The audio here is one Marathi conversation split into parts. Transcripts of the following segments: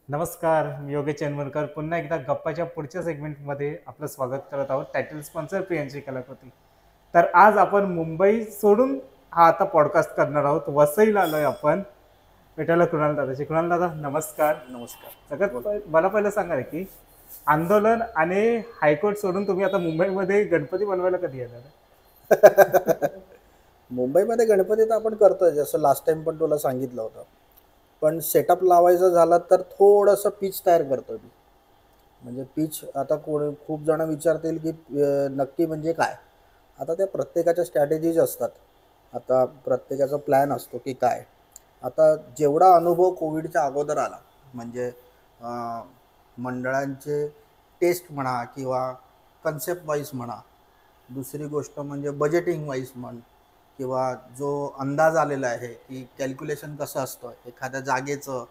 नमस्कार, मी योगेश चंदवरकर पुन्हा एकदा गप्पाच्या पुढच्या सेगमेंटमध्ये आपलं स्वागत करत आहोत. टायटल स्पॉन्सर प्रियांशी कलाकृती. तर आज आपण मुंबई सोडून हा आता पॉडकास्ट करणार आहोत. वसईला आलोय आपण भेटायला कृणाल दादाची. कृणाल दादा नमस्कार. नमस्कार. सगळ्यात बोल. मला पहिलं सांगा की आंदोलन आणि हायकोर्ट सोडून तुम्ही आता मुंबईमध्ये गणपती बनवायला कधी येणार? मुंबईमध्ये गणपती तर आपण करतोय, जसं लास्ट टाइम पण तुला सांगितलं होतं. पण सेटअप लावायचं झालं तर थोडंसं पिच तयार करतोय मी. म्हणजे पिच आता खूप जण विचारतील की नक्की म्हणजे काय. आता त्या प्रत्येकाच्या स्ट्रॅटेजीज असतात. आता प्रत्येकाचा प्लॅन असतो की काय. आता जेवढा अनुभव कोविडच्या अगोदर आला, म्हणजे मंडळांचे टेस्ट म्हणा किंवा कन्सेप्ट वाईज म्हणा, दुसरी गोष्ट म्हणजे बजेटिंग वाईज म्हण, किंवा जो अंदाज आलेला आहे की कॅल्क्युलेशन कसं असतं एखाद्या जागेचं,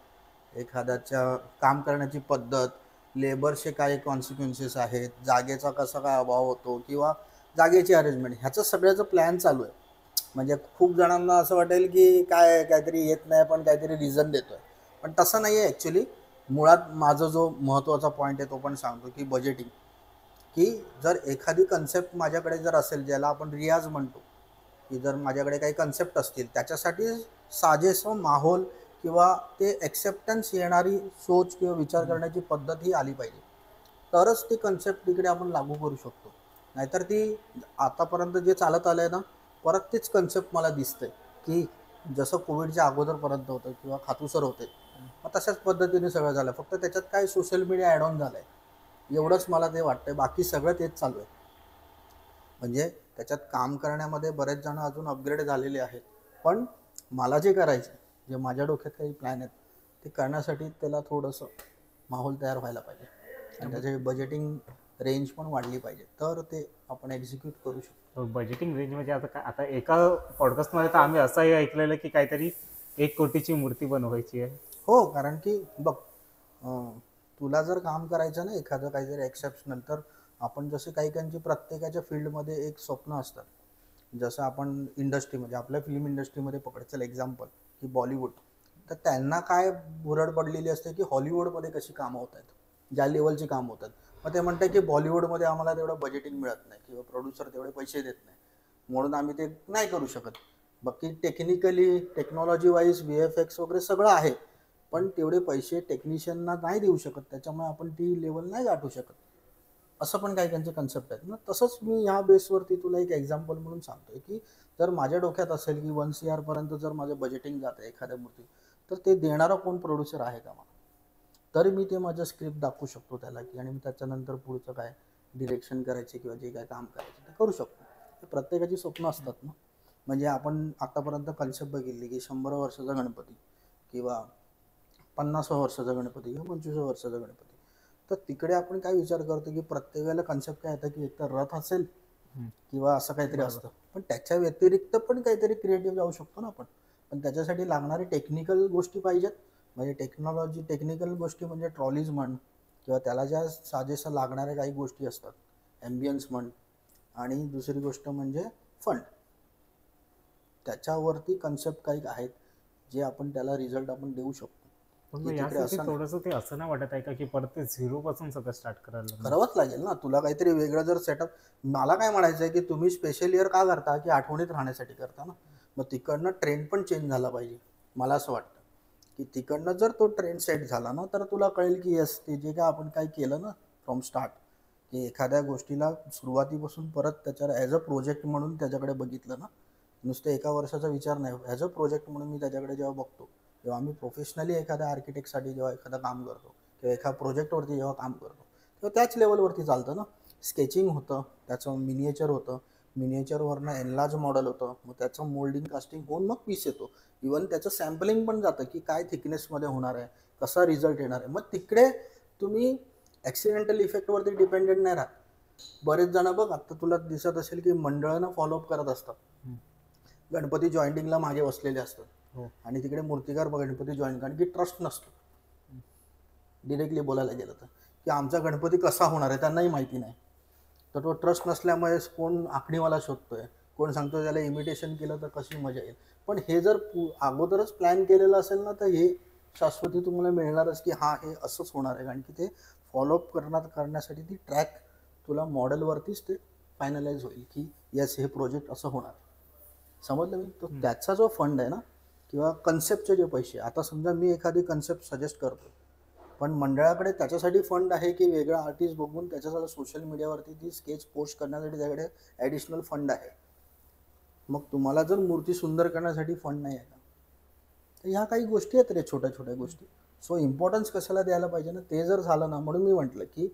एखाद्याच्या काम करण्याची पद्धत, लेबरचे काय कॉन्सिक्वेन्सेस आहेत, जागेचा कसा काय अभाव होतो किंवा जागेची अरेंजमेंट, ह्याचं सगळ्याचं प्लॅन चालू आहे. म्हणजे खूप जणांना असं वाटेल की काहीतरी येत नाही पण काहीतरी रिझन देतोय, पण तसं नाही आहे ॲक्च्युली. मुळात माझा जो महत्त्वाचा पॉईंट आहे तो पण सांगतो की बजेटिंग. की जर एखादी कन्सेप्ट माझ्याकडे जर असेल, ज्याला आपण रियाज म्हणतो, की जर माझ्याकडे काही कन्सेप्ट असतील त्याच्यासाठी साजेसं माहोल किंवा ते ॲक्सेप्टन्स येणारी सोच किंवा विचार करण्याची पद्धत ही आली पाहिजे, तरच ती कन्सेप्ट तिकडे आपण लागू करू शकतो. नाहीतर ती आतापर्यंत जे चालत आलं आहे ना, परत तीच कन्सेप्ट मला दिसते की जसं कोविडच्या अगोदरपर्यंत होतं किंवा खातूसर होते, मग तशाच पद्धतीने सगळं झालं. फक्त त्याच्यात काय सोशल मीडिया ॲड ऑन झालं आहे, एवढंच मला ते वाटतं. बाकी सगळं तेच चालू आहे. म्हणजे त्याच्यात काम करण्यामध्ये बरेच जण अजून अपग्रेड झालेले आहेत. पण मला जे करायचं, जे माझ्या डोक्यात काही प्लॅन आहेत, ते करण्यासाठी त्याला थोडंसं माहोल तयार व्हायला पाहिजे आणि त्याची बजेटिंग रेंज पण वाढली पाहिजे, तर ते आपण एक्झिक्यूट करू शकतो. बजेटिंग रेंज म्हणजे आता एका पॉडकास्टमध्ये तर आम्ही असंही ऐकलेलं की काहीतरी 1 कोटीची मूर्ती बनवायची आहे. हो, कारण की बघ, तुला जर काम करायचं ना एखादं काहीतरी एक्सेप्शनल, तर आपण जसे काही प्रत्येकाच्या फील्डमध्ये एक स्वप्न असतात. जसं आपण इंडस्ट्री, म्हणजे आपल्या फिल्म इंडस्ट्रीमध्ये पकडायचं एक्झाम्पल की बॉलिवूड, तर त्यांना काय भुरळ पडलेली असते की हॉलिवूडमध्ये कशी कामं होत आहेत, ज्या लेवलची कामं होतात. मग ते म्हणतात की बॉलिवूडमध्ये आम्हाला तेवढं बजेटिंग मिळत नाही किंवा प्रोड्युसर तेवढे पैसे देत नाही, म्हणून आम्ही ते नाही करू शकत. बाकी टेक्निकली, टेक्नॉलॉजी वाईज, VFX वगैरे सगळं आहे, पण तेवढे पैसे टेक्निशियनना नाही देऊ शकत, त्याच्यामुळे आपण ती लेवल नाही गाठू शकत. असं पण काही त्यांचे कन्सेप्ट आहेत ना. तसंच मी ह्या बेसवरती तुला एक एक्झाम्पल म्हणून सांगतोय की जर माझ्या डोक्यात असेल की 1 CR पर्यंत जर माझं बजेटिंग जातं एखाद्या मूर्ती, तर ते देणारा कोण प्रोड्युसर आहे का मला, तर मी ते माझं स्क्रिप्ट दाखवू शकतो त्याला की, आणि मी त्याच्यानंतर पुढचं काय डिरेक्शन करायचे किंवा जे काय काम करायचं ते करू शकतो. ते प्रत्येकाची स्वप्न असतात ना. म्हणजे आपण आतापर्यंत कन्सेप्ट बघितली की 100 वर्षाचा गणपती किंवा 50 वर्षाचा गणपती किंवा 25 वर्षाचा गणपती, तर तिकडे आपण काय विचार करतो की प्रत्येक वेळेला कन्सेप्ट काय येतं की एकतर रथ असेल किंवा असं काहीतरी असतं. पण त्याच्या व्यतिरिक्त पण काहीतरी क्रिएटिव्ह जाऊ शकतो ना आपण. पण त्याच्यासाठी लागणारे टेक्निकल गोष्टी पाहिजेत. म्हणजे टेक्निकल गोष्टी म्हणजे ट्रॉलीज म्हण, किंवा त्याला ज्या साजेसं लागणाऱ्या काही गोष्टी असतात, ॲम्बियन्स म्हण, आणि दुसरी गोष्ट म्हणजे फंड. त्याच्यावरती कन्सेप्ट काही आहेत जे आपण त्याला रिझल्ट आपण देऊ शकतो. पण की मग तिकडे यासाठी असं नाही, थोडंसं ते असं नाही वाटत आहे का की परत ते झिरोपासून सगळं स्टार्ट करायला लागणार? करावंच लागेल ना. तुला काहीतरी वेगळं जर सेटअप, मला काय म्हणायचं आहे की तुम्ही स्पेशल इयर का करता, की आठवणीत राहण्यासाठी करता ना. मग तिकडनं ट्रेंड पण चेंज झाला पाहिजे. मला असं वाटतं की तिकडनं जर तो ट्रेंड सेट झाला ना, तर तुला कळेल की येस, ते जे काय आपण काय केलं ना फ्रॉम स्टार्ट, की एखाद्या गोष्टीला सुरुवातीपासून परत त्याच्यावर ॲज अ प्रोजेक्ट म्हणून त्याच्याकडे बघितलं ना, नुसतं एका वर्षाचा विचार नाही, ॲज अ प्रोजेक्ट म्हणून मी त्याच्याकडे जेव्हा बघतो, तेव्हा आम्ही प्रोफेशनली एखाद्या आर्किटेक्टसाठी जेव्हा एखादं काम करतो किंवा एका प्रोजेक्टवरती जेव्हा काम करतो, तर त्याच लेवलवरती चालतं ना. स्केचिंग होतं, त्याचं मिनिएचर होतं, मिनिएचरवरनं एनलार्ज मॉडेल होतं, मग त्याचं मोल्डिंग कास्टिंग होऊन मग पीस येतो. इवन त्याचं सॅम्पलिंग पण जातं की काय थिकनेसमध्ये होणार आहे, कसा रिझल्ट येणार आहे. मग तिकडे तुम्ही ॲक्सिडेंटल इफेक्टवरती डिपेंडेंट नाही राहत. बरेच जण बघ, आता तुला दिसत असेल की मंडळानं फॉलोअप करत असतात, गणपती जॉईंटिंगला मागे बसलेले असतात, हो. आणि तिकडे मूर्तिकार गणपती जॉईन, कारण की ट्रस्ट नसतो. डिरेक्टली बोलायला गेलं तर की आमचा गणपती कसा होणार आहे त्यांनाही माहिती नाही. तर तो ट्रस्ट नसल्यामुळे कोण आखणीवाला शोधतोय, कोण सांगतो त्याला इमिटेशन केलं तर कशी मजा येईल. पण हे जर अगोदरच प्लॅन केलेलं असेल ना, तर हे शाश्वती तुम्हाला मिळणारच की हा हे असंच होणार आहे, कारण की ते फॉलोअप करण्यासाठी ती ट्रॅक तुला मॉडेलवरतीच ते फायनलाइज होईल की येस हे प्रोजेक्ट असं होणार. समजलं मी? तर त्याचा जो फंड आहे ना, किंवा कन्सेप्टचे जे पैसे, आता समजा मी एखादी कन्सेप्ट सजेस्ट करतो, पण मंडळाकडे त्याच्यासाठी फंड आहे की वेगळा आर्टिस्ट बघून त्याच्यासाठी सोशल मीडियावरती ती स्केच पोस्ट करण्यासाठी त्याकडे ॲडिशनल फंड आहे. मग तुम्हाला जर मूर्ती सुंदर करण्यासाठी फंड नाही आहे का, तर ह्या काही गोष्टी आहेत रे, छोट्या छोट्या गोष्टी. सो इम्पॉर्टन्स कशाला द्यायला पाहिजे ना, ते जर झालं ना, म्हणून मी म्हटलं की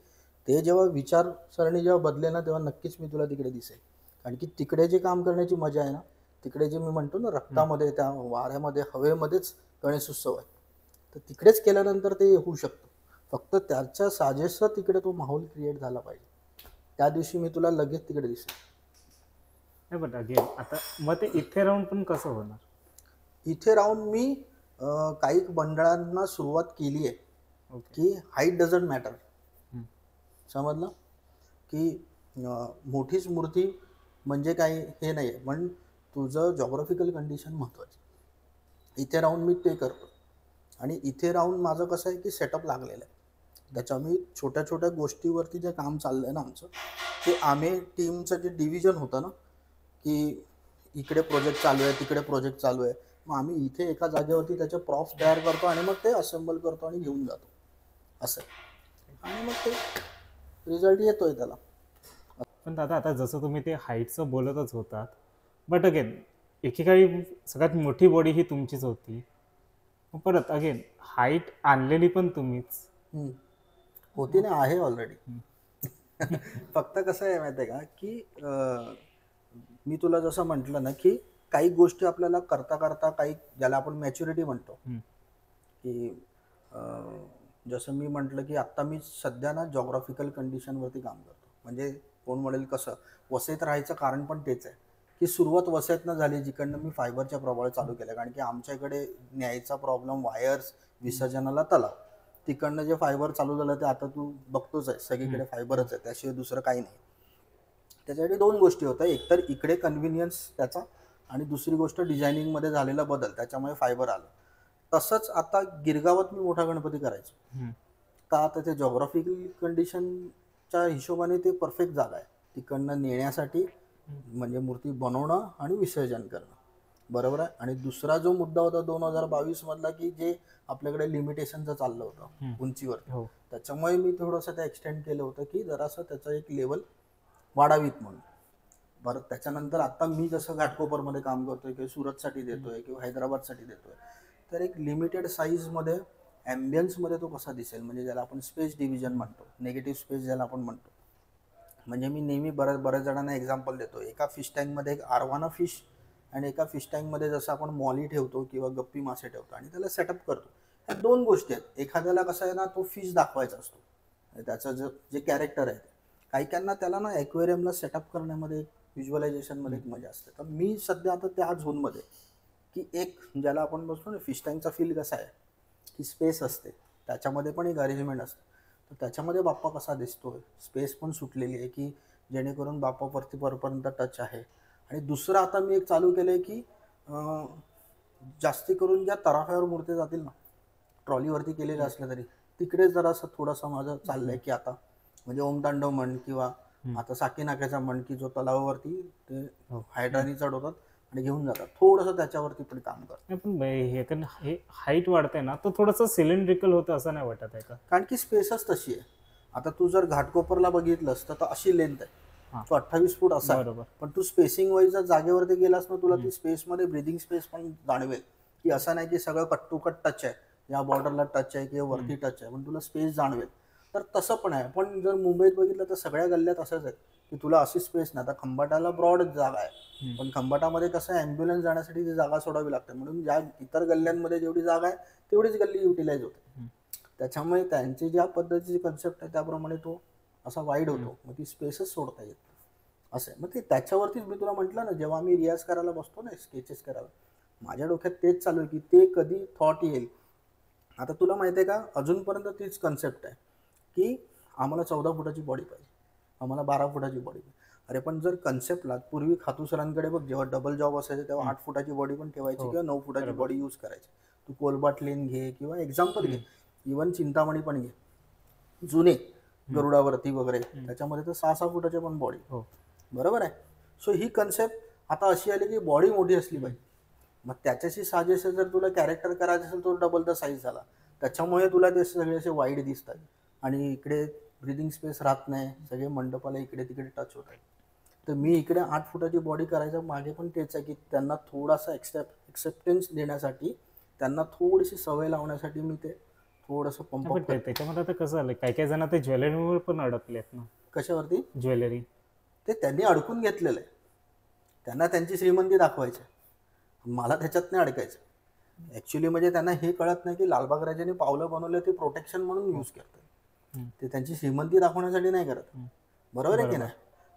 ते जेव्हा विचारसरणी जेव्हा बदले ना, तेव्हा नक्कीच मी तुला तिकडे दिसेल. कारण की तिकडे जे काम करण्याची मजा आहे ना, तिकडे जे मी म्हणतो ना, रक्तामध्ये, त्या वाऱ्यामध्ये, हवेमध्येच गणेशोत्सव आहे. तर तिकडेच केल्यानंतर ते होऊ शकतं. फक्त त्याच्या साजेसं तिकडे तो माहोल क्रिएट झाला पाहिजे. त्या दिवशी मी तुला लगेच तिकडे दिसेल. नाही बट अगेन आता मग ते इथे राहून पण कसं होणार? इथे राहून मी काही मंडळांना सुरुवात केली आहे ओके. की हाईट डझंट मॅटर. समजलं? की मोठीच मूर्ती म्हणजे काही हे नाही आहे, पण तुझं जॉग्राफिकल कंडिशन महत्त्वाची. इथे राहून मी ते करतो. आणि इथे राहून माझं कसं आहे की सेटअप लागलेलं आहे. त्याच्या मी छोट्या छोट्या गोष्टीवरती जे काम चाललं आहे ना आमचं, ते आम्ही टीमचं जे डिव्हिजन होतं ना, की इकडे प्रोजेक्ट चालू आहे, तिकडे प्रोजेक्ट चालू आहे, मग आम्ही इथे एका जागेवरती त्याचे प्रॉप्स तयार करतो आणि मग ते असेंबल करतो आणि घेऊन जातो, असं. आणि मग ते रिझल्ट येतोय त्याला. पण दादा आता जसं तुम्ही ते हाईटचं बोलतच होतात, बट अगेन एकेकाळी सगळ्यात मोठी बॉडी ही तुमचीच होती. मग परत अगेन हाईट आणलेली पण तुम्हीच. होती ना, आहे ऑलरेडी. फक्त कसं आहे माहिती आहे का, की मी तुला जसं म्हटलं ना, की काही गोष्टी आपल्याला करता करता, काही ज्याला आपण मॅच्युरिटी म्हणतो, की जसं मी म्हटलं की आत्ता मी सध्या ना जॉग्राफिकल कंडिशनवरती काम करतो. म्हणजे कोण म्हणेल कसं, वसईत राहायचं कारण पण तेच आहे की सुरुवात वसईतनं झाली, जिकडनं मी फायबरच्या प्रभावात चालू केलं. कारण की आमच्याकडे न्यायचा प्रॉब्लेम, वायर्स, विसर्जनाला तलाव, तिकडनं जे फायबर चालू झालं ते आता तू बघतोच आहे, सगळीकडे फायबरच आहे, त्याशिवाय दुसरं काही नाही. त्याच्यासाठी दोन गोष्टी होत्या, एकतर इकडे कन्व्हिनियन्स त्याचा, आणि दुसरी गोष्ट डिझायनिंगमध्ये झालेला बदल, त्याच्यामुळे फायबर आलं. तसंच आता गिरगावात मी मोठा गणपती करायचो. का आता ते जॉग्राफिकल कंडिशनच्या हिशोबाने ते परफेक्ट जागा आहे तिकडनं नेण्यासाठी, म्हणजे मूर्ती बनवणं आणि विसर्जन करणं, बरोबर आहे. आणि दुसरा जो मुद्दा होता 2022 मधला, की जे आपल्याकडे लिमिटेशनचं चाललं होतं उंचीवर, त्याच्यामुळे मी थोडंसं ते एक्सटेंड केलं होतं की जरासं त्याचं एक लेवल वाढावीत म्हणून. बरं, त्याच्यानंतर आता मी जसं घाटकोपरमध्ये काम करतोय किंवा सुरतसाठी देतोय किंवा हैदराबादसाठी देतोय, तर एक लिमिटेड साईजमध्ये ॲम्बियन्समध्ये तो कसा दिसेल, म्हणजे ज्याला आपण स्पेस डिव्हिजन म्हणतो, नेगेटिव्ह स्पेस ज्याला आपण म्हणतो. म्हणजे मी नेहमी बऱ्याच जणांना एक्झाम्पल देतो, एका फिश टँकमध्ये एक आरवाना फिश आणि एका फिश टँकमध्ये जसं आपण मॉली ठेवतो किंवा गप्पी मासे ठेवतो आणि त्याला सेटअप करतो. ह्या दोन गोष्टी आहेत. एखाद्याला कसं आहे ना, तो फिश दाखवायचा असतो, त्याचं जे कॅरेक्टर आहे, काही काहींना त्याला ना ॲक्वेरियमला सेटअप करण्यामध्ये, व्हिज्युअलायझेशनमध्ये एक मजा असते. तर मी सध्या आता त्या झोनमध्ये, की एक ज्याला आपण बसतो ना, फिश टँकचा फील कसा आहे की स्पेस असते, त्याच्यामध्ये पण एक अरेंजमेंट असते. तर त्याच्यामध्ये बाप्पा कसा दिसतोय, स्पेस पण सुटलेली आहे की जेणेकरून बाप्पावरती वरपर्यंत टच आहे. आणि दुसरं आता मी एक चालू केलं आहे की जास्ती करून ज्या तराफ्यावर मूर्ती जातील ना, ट्रॉलीवरती केलेलं असलं तरी, तिकडे जरासं थोडंसं माझं चाललंय की आता, म्हणजे ओमतांडव म्हण किंवा आता साकी नाक्याचा म्हण, की जो तलावावरती ते हायड्रानी चढवतात आणि घेऊन जातात, थोडंसं त्याच्यावरती पण काम करतात. पण हे कारण हे हाईट वाढते ना, तो थोडंसं सिलेंड्रिकल होतं असं नाही वाटत आहे का? कारण की स्पेसच तशी आहे. आता तू जर घाटकोपरला बघितलंस तर अशी लेंथ आहे, तो 28 फूट असा आहे. पण तू स्पेसिंग वाईज जर जागेवरती गेलास ना, तुला ती स्पेसमध्ये ब्रिदिंग स्पेस पण जाणवेल, की असं नाही की सगळं कट टू कट टच आहे, या बॉर्डरला टच आहे किंवा वरती टच आहे, पण तुला स्पेस जाणवेल. तर तसं पण आहे. पण जर मुंबईत बघितलं तर सगळ्या गल्ल्यात असंच आहे की तुला अशी स्पेस नाही. आता खंबाटाला ब्रॉड जागा आहे, पण खंबाटामध्ये कसं आहे, ॲम्ब्युलन्स जाण्यासाठी ती जागा सोडावी लागते, म्हणून ज्या इतर गल्ल्यांमध्ये जेवढी जागा आहे तेवढीच गल्ली युटिलाइज होते. त्याच्यामुळे त्यांची ज्या पद्धतीची कन्सेप्ट आहे त्याप्रमाणे तो असा वाईड होतो, मग ती स्पेसच सोडता येत असं आहे. मग ते त्याच्यावरतीच मी तुला म्हटलं ना, जेव्हा मी रियाज करायला बसतो ना, स्केचेस करायला, माझ्या डोक्यात तेच चालू आहे की ते कधी थॉट येईल. आता तुला माहिती आहे का, अजूनपर्यंत तीच कन्सेप्ट आहे की आम्हाला 14 फुटाची बॉडी पाहिजे, आम्हाला 12 फुटाची बॉडी पाहिजे. अरे पण जर कन्सेप्टला पूर्वी खातू सरांकडे बघ, जेव्हा डबल जॉब असायचे तेव्हा 8 फुटाची बॉडी पण ठेवायची किंवा 9 फुटाची बॉडी यूज करायची. तू कोलबाटलीन घे किंवा एक्झाम्पल घे, इवन चिंतामणी पण घे, जुने गरुडावरती वगैरे, त्याच्यामध्ये तर 6-6 फुटाचे पण बॉडी, हो बरोबर आहे. सो ही कन्सेप्ट आता अशी आली की बॉडी मोठी असली पाहिजे. मग त्याच्याशी साजेसे जर तुला कॅरेक्टर करायचं असेल तो डबल द साईज झाला, त्याच्यामुळे तुला ते सगळे असे वाईड दिसतात आणि इकडे ब्रिदिंग स्पेस राहत नाही, सगळे मंडपाला इकडे तिकडे टच होत आहे. तर मी इकडे 8 फुटाची बॉडी करायचं मागे पण तेच आहे की त्यांना थोडासा एक्सेप्टन्स देण्यासाठी, त्यांना थोडीशी सवय लावण्यासाठी मी ते थोडंसं पंप पण त्याच्यामध्ये आता कसं झालं, काही काही जण ते ज्वेलरीवर पण अडकलेत ना. कशावरती ज्वेलरी ते त्यांनी अडकून घेतलेलं आहे, त्यांना त्यांची श्रीमंती दाखवायची, मला त्याच्यात नाही अडकायचं. ॲक्च्युली म्हणजे त्यांना हे कळत नाही की लालबाग राजाने पावलं बनवलं ते प्रोटेक्शन म्हणून यूज करतात, ते त्यांची श्रीमंती दाखवण्यासाठी नाही करत, बरोबर आहे की नाही.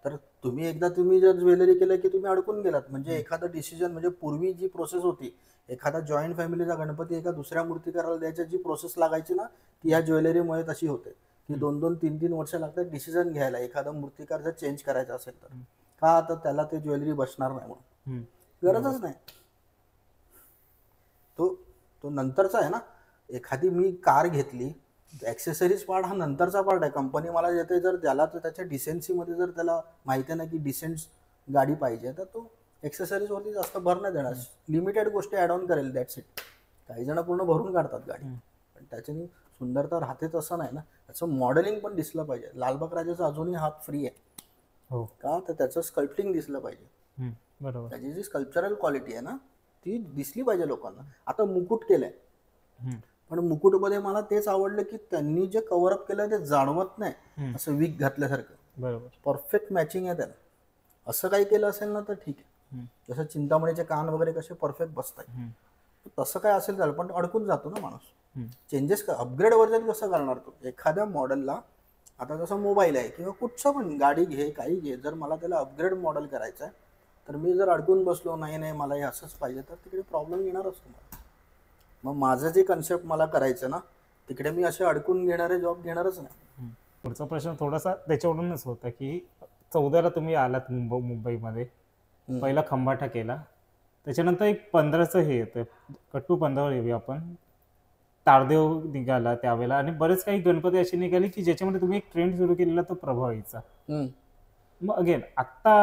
तर तुम्ही जर ज्वेलरी केलं की तुम्ही अडकून गेलात. म्हणजे एखादा डिसिजन, म्हणजे पूर्वी जी प्रोसेस होती, एखादा जॉईंट फॅमिलीचा गणपती एका दुसऱ्या मूर्तिकाराला द्यायचा, जी प्रोसेस लागायची ना, ती ह्या ज्वेलरीमुळे तशी होते की 2-2, 3-3 वर्ष लागतात डिसिजन घ्यायला, एखादा मूर्तिकार जर चेंज करायचा असेल तर. का तर त्याला ते ज्वेलरी बसणार नाही म्हणून, गरजच नाही. तो नंतरचा आहे ना. एखादी मी कार घेतली, ॲक्सेसरीज पार्ट हा नंतरचा पार्ट आहे. कंपनी मला देते, जर त्याला तर त्याच्या डिसेन्सीमध्ये जर त्याला माहिती आहे ना की डिसेंट गाडी पाहिजे, तर तो ॲक्सेसरीजवरती जास्त भर नाही देणार, लिमिटेड गोष्टी ॲड ऑन करेल, दॅट्स इट. काही जण पूर्ण भरून काढतात गाडी, पण त्याच्याने सुंदरता राहतेच असं नाही ना. त्याचं मॉडेलिंग पण दिसलं पाहिजे. लालबाग राजाचा अजूनही हात फ्री आहे, हो का तर त्याचं स्कल्प्टिंग दिसलं पाहिजे, बरोबर. त्याची जी स्कल्पचरल क्वालिटी आहे ना ती दिसली पाहिजे लोकांना. आता मुकुट केलंय, पण मुकुटमध्ये मला तेच आवडलं की त्यांनी जे कव्हरअप केलं ते जाणवत नाही असं वीक घातल्यासारखं, बरोबर. परफेक्ट मॅचिंग आहे त्याला. असं काही केलं असेल ना तर ठीक आहे, जसं चिंतामणीचे कान वगैरे कसे परफेक्ट बसतात, तसं काय असेल त्याला पण अडकून जातो ना माणूस. चेंजेस अपग्रेड वर्जन कसं करणार तो एखाद्या मॉडेलला. आता जसं मोबाईल आहे किंवा कुठचं पण गाडी घे, काही घे, जर मला त्याला अपग्रेड मॉडेल करायचं आहे, तर मी जर अडकून बसलो, नाही मला हे असंच पाहिजे, तर तिकडे प्रॉब्लेम येणारच तुम्हाला. मग माझं जे कन्सेप्ट मला करायचं ना, तिकडे मी असे अडकून घेणारे जॉब घेणारच नाही. पुढचा प्रश्न थोडासा त्याच्यावरूनच होता की 14ला तुम्ही आलात मुंबईमध्ये, पहिला खंबाटा केला, त्याच्यानंतर एक 15चं हे येतं, कट्टू 15वर येऊया आपण. तारदेव निघाला त्यावेळेला, आणि बरेच काही गणपती असे निघाले की ज्याच्यामध्ये तुम्ही एक ट्रेंड सुरू केलेला तो प्रभावीचा. मग अगेन आत्ता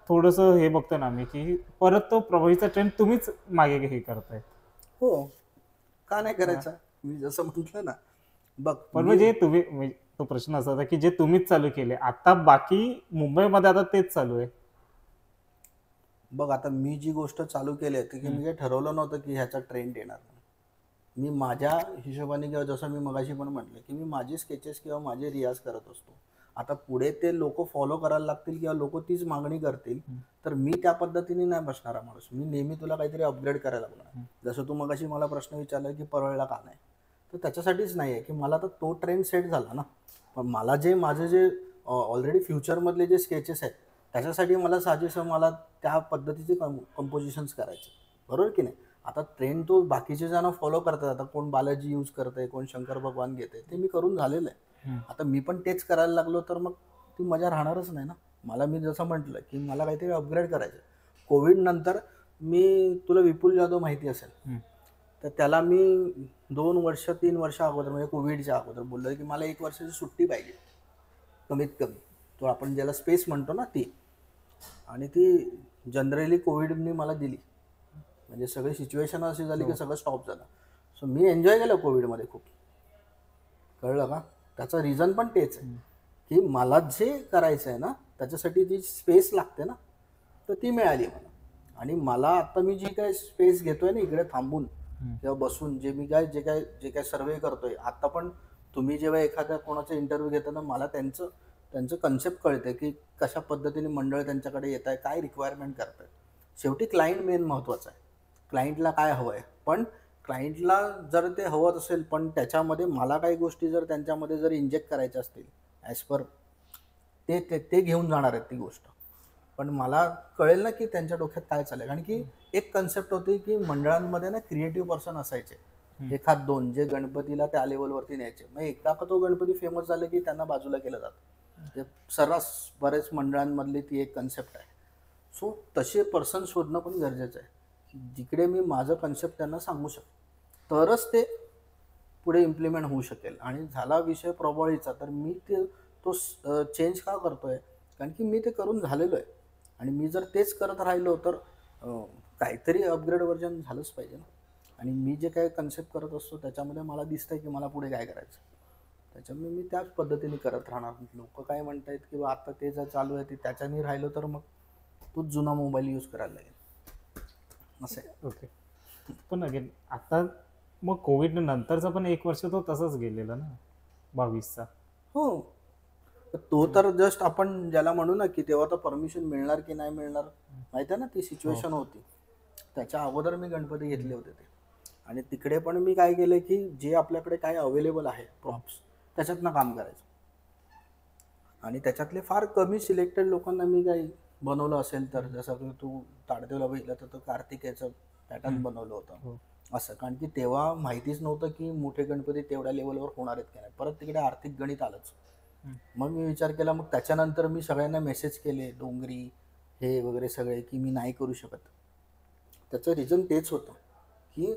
थोडंसं हे बघतो ना आम्ही की परत तो प्रभावीचा ट्रेंड तुम्हीच मागे हे करताय. हो, का नाही करायचा. मी जसं म्हटलं ना, बघ पण म्हणजे तुम्ही, तो प्रश्न असा होता की जे तुम्हीच चालू केले, आता बाकी मुंबईमध्ये आता तेच चालू आहे. बघ आता मी जी गोष्ट चालू केली आहे ती की मी काही ठरवलं नव्हतं की ह्याचा ट्रेंड येणार. मी माझ्या हिशोबाने किंवा जसं मी मगाशी पण म्हटलं की मी माझे स्केचेस किंवा माझे रियाज करत असतो. आता पुढे ते लोक फॉलो करायला लागतील किंवा लोक तीच मागणी करतील, तर मी त्या पद्धतीने नाही बसणारा माणूस. मी नेहमी तुला काहीतरी अपग्रेड करायला लागणार. जसं तू मगाशी मला प्रश्न विचारला की परळला का नाही, तर त्याच्यासाठीच नाही आहे की मला तर तो ट्रेंड सेट झाला ना. पण मला माझे जे ऑलरेडी फ्युचरमधले जे स्केचेस आहेत त्याच्यासाठी मला साजेसं मला त्या पद्धतीचे कंपोजिशन्स करायचे, बरोबर की नाही. आता ट्रेंड तो बाकीचे जण फॉलो करतात. आता कोण बालाजी यूज करतंय, कोण शंकर भगवान घेते, ते मी करून झालेलं आहे. आता मी पण तेच करायला लागलो तर मग ती मजा राहणारच नाही ना. मला मी जसं म्हटलं की मला काहीतरी अपग्रेड करायचं. कोविड नंतर तुला विपुल जाधव माहिती असेल, तर त्याला मी 2 वर्ष 3 वर्ष अगोदर, म्हणजे कोविडच्या अगोदर बोललो की मला 1 वर्षाची सुट्टी पाहिजे कमीत कमी. तो आपण ज्याला स्पेस म्हणतो ना ती, आणि ती जनरली कोविडनी मला दिली. म्हणजे सगळी सिच्युएशन अशी झाली की सगळं स्टॉप झालं. सो मी एन्जॉय केलं कोविडमध्ये खूप, कळलं का. त्याचं रिझन पण तेच आहे की मला जे करायचं आहे ना त्याच्यासाठी जी स्पेस लागते ना, तर ती मिळाली मला. आणि मला आता मी जी काय स्पेस घेतोय ना इकडे थांबून किंवा बसून, जे काय सर्वे करतोय आता पण, तुम्ही जेव्हा एखाद्या कोणाचा इंटरव्ह्यू घेता ना, मला त्यांचं कन्सेप्ट कळते की कशा पद्धतीने मंडळ त्यांच्याकडे येत आहे, काय रिक्वायरमेंट करत आहे. शेवटी क्लायंट मेन महत्त्वाचा आहे. क्लायंटला काय हवं आहे, पण क्लायंटला जर ते हवत असेल पण त्याच्यामध्ये मला काही गोष्टी जर त्यांच्यामध्ये जर इंजेक्ट करायच्या असतील ॲज पर ते घेऊन जाणार आहेत ती गोष्ट. पण मला कळेल ना की त्यांच्या डोक्यात काय चालेल. कारण की एक कन्सेप्ट होती की मंडळांमध्ये ना क्रिएटिव्ह पर्सन असायचे, 1-2 जे गणपतीला त्या लेवलवरती न्यायचे. मग एकदा का तो गणपती फेमस झाले की त्यांना बाजूला केलं जातं. ते सर्रास बरेच मंडळांमधली ती एक कन्सेप्ट आहे. सो तसे पर्सन शोधणं पण गरजेचं आहे, जिकडे मी माझं कन्सेप्ट त्यांना सांगू शकतो. तरच ते पुढे इम्प्लिमेंट होऊ शकेल. आणि झाला विषय प्रबळीचा, तर मी तो चेंज का करतोय? कारण की मी ते करून झालेलो आहे आणि मी जर तेच करत राहिलो तर काहीतरी अपग्रेड व्हर्जन झालंच पाहिजे ना. आणि मी जे काही कन्सेप्ट करत असतो त्याच्यामध्ये मला दिसतंय की मला पुढे काय करायचं, त्याच्यामुळे मी त्याच पद्धतीने करत राहणार. लोक काय म्हणतायत की बा आता ते जर चालू आहे ते त्याच्याने राहिलो तर मग तूच जुना मोबाईल यूज करायला लागेल असं आहे. ओके. पण अगेन आता मग कोविड नंतरचा पण 1 वर्ष तो तसंच गेलेला ना, 22चा. हो, तर तो तर जस्ट आपण ज्याला म्हणू ना की तेव्हा तर परमिशन मिळणार की नाही मिळणार माहिती आहे ना, ती सिच्युएशन होती. त्याच्या अगोदर मी गणपती घेतले होते ते. आणि तिकडे पण मी काय केलं की जे आपल्याकडे काय अवेलेबल आहे प्रॉप्स त्याच्यातनं काम करायचं. आणि त्याच्यातले फार कमी सिलेक्टेड लोकांना मी काही बनवलं असेल तर, जसं की तू ताडदेवला बघितलं तर तो कार्तिकेचं पॅटर्न बनवलं होतं असं. कारण की तेव्हा माहितीच नव्हतं की मोठे गणपती तेवढ्या लेवलवर होणार आहेत की नाही. परत तिकडे आर्थिक गणित आलंच. मग मी विचार केला, मग त्याच्यानंतर मी सगळ्यांना मेसेज केले, डोंगरी हे वगैरे सगळे, की मी नाही करू शकत. त्याचं रिझन तेच होतं की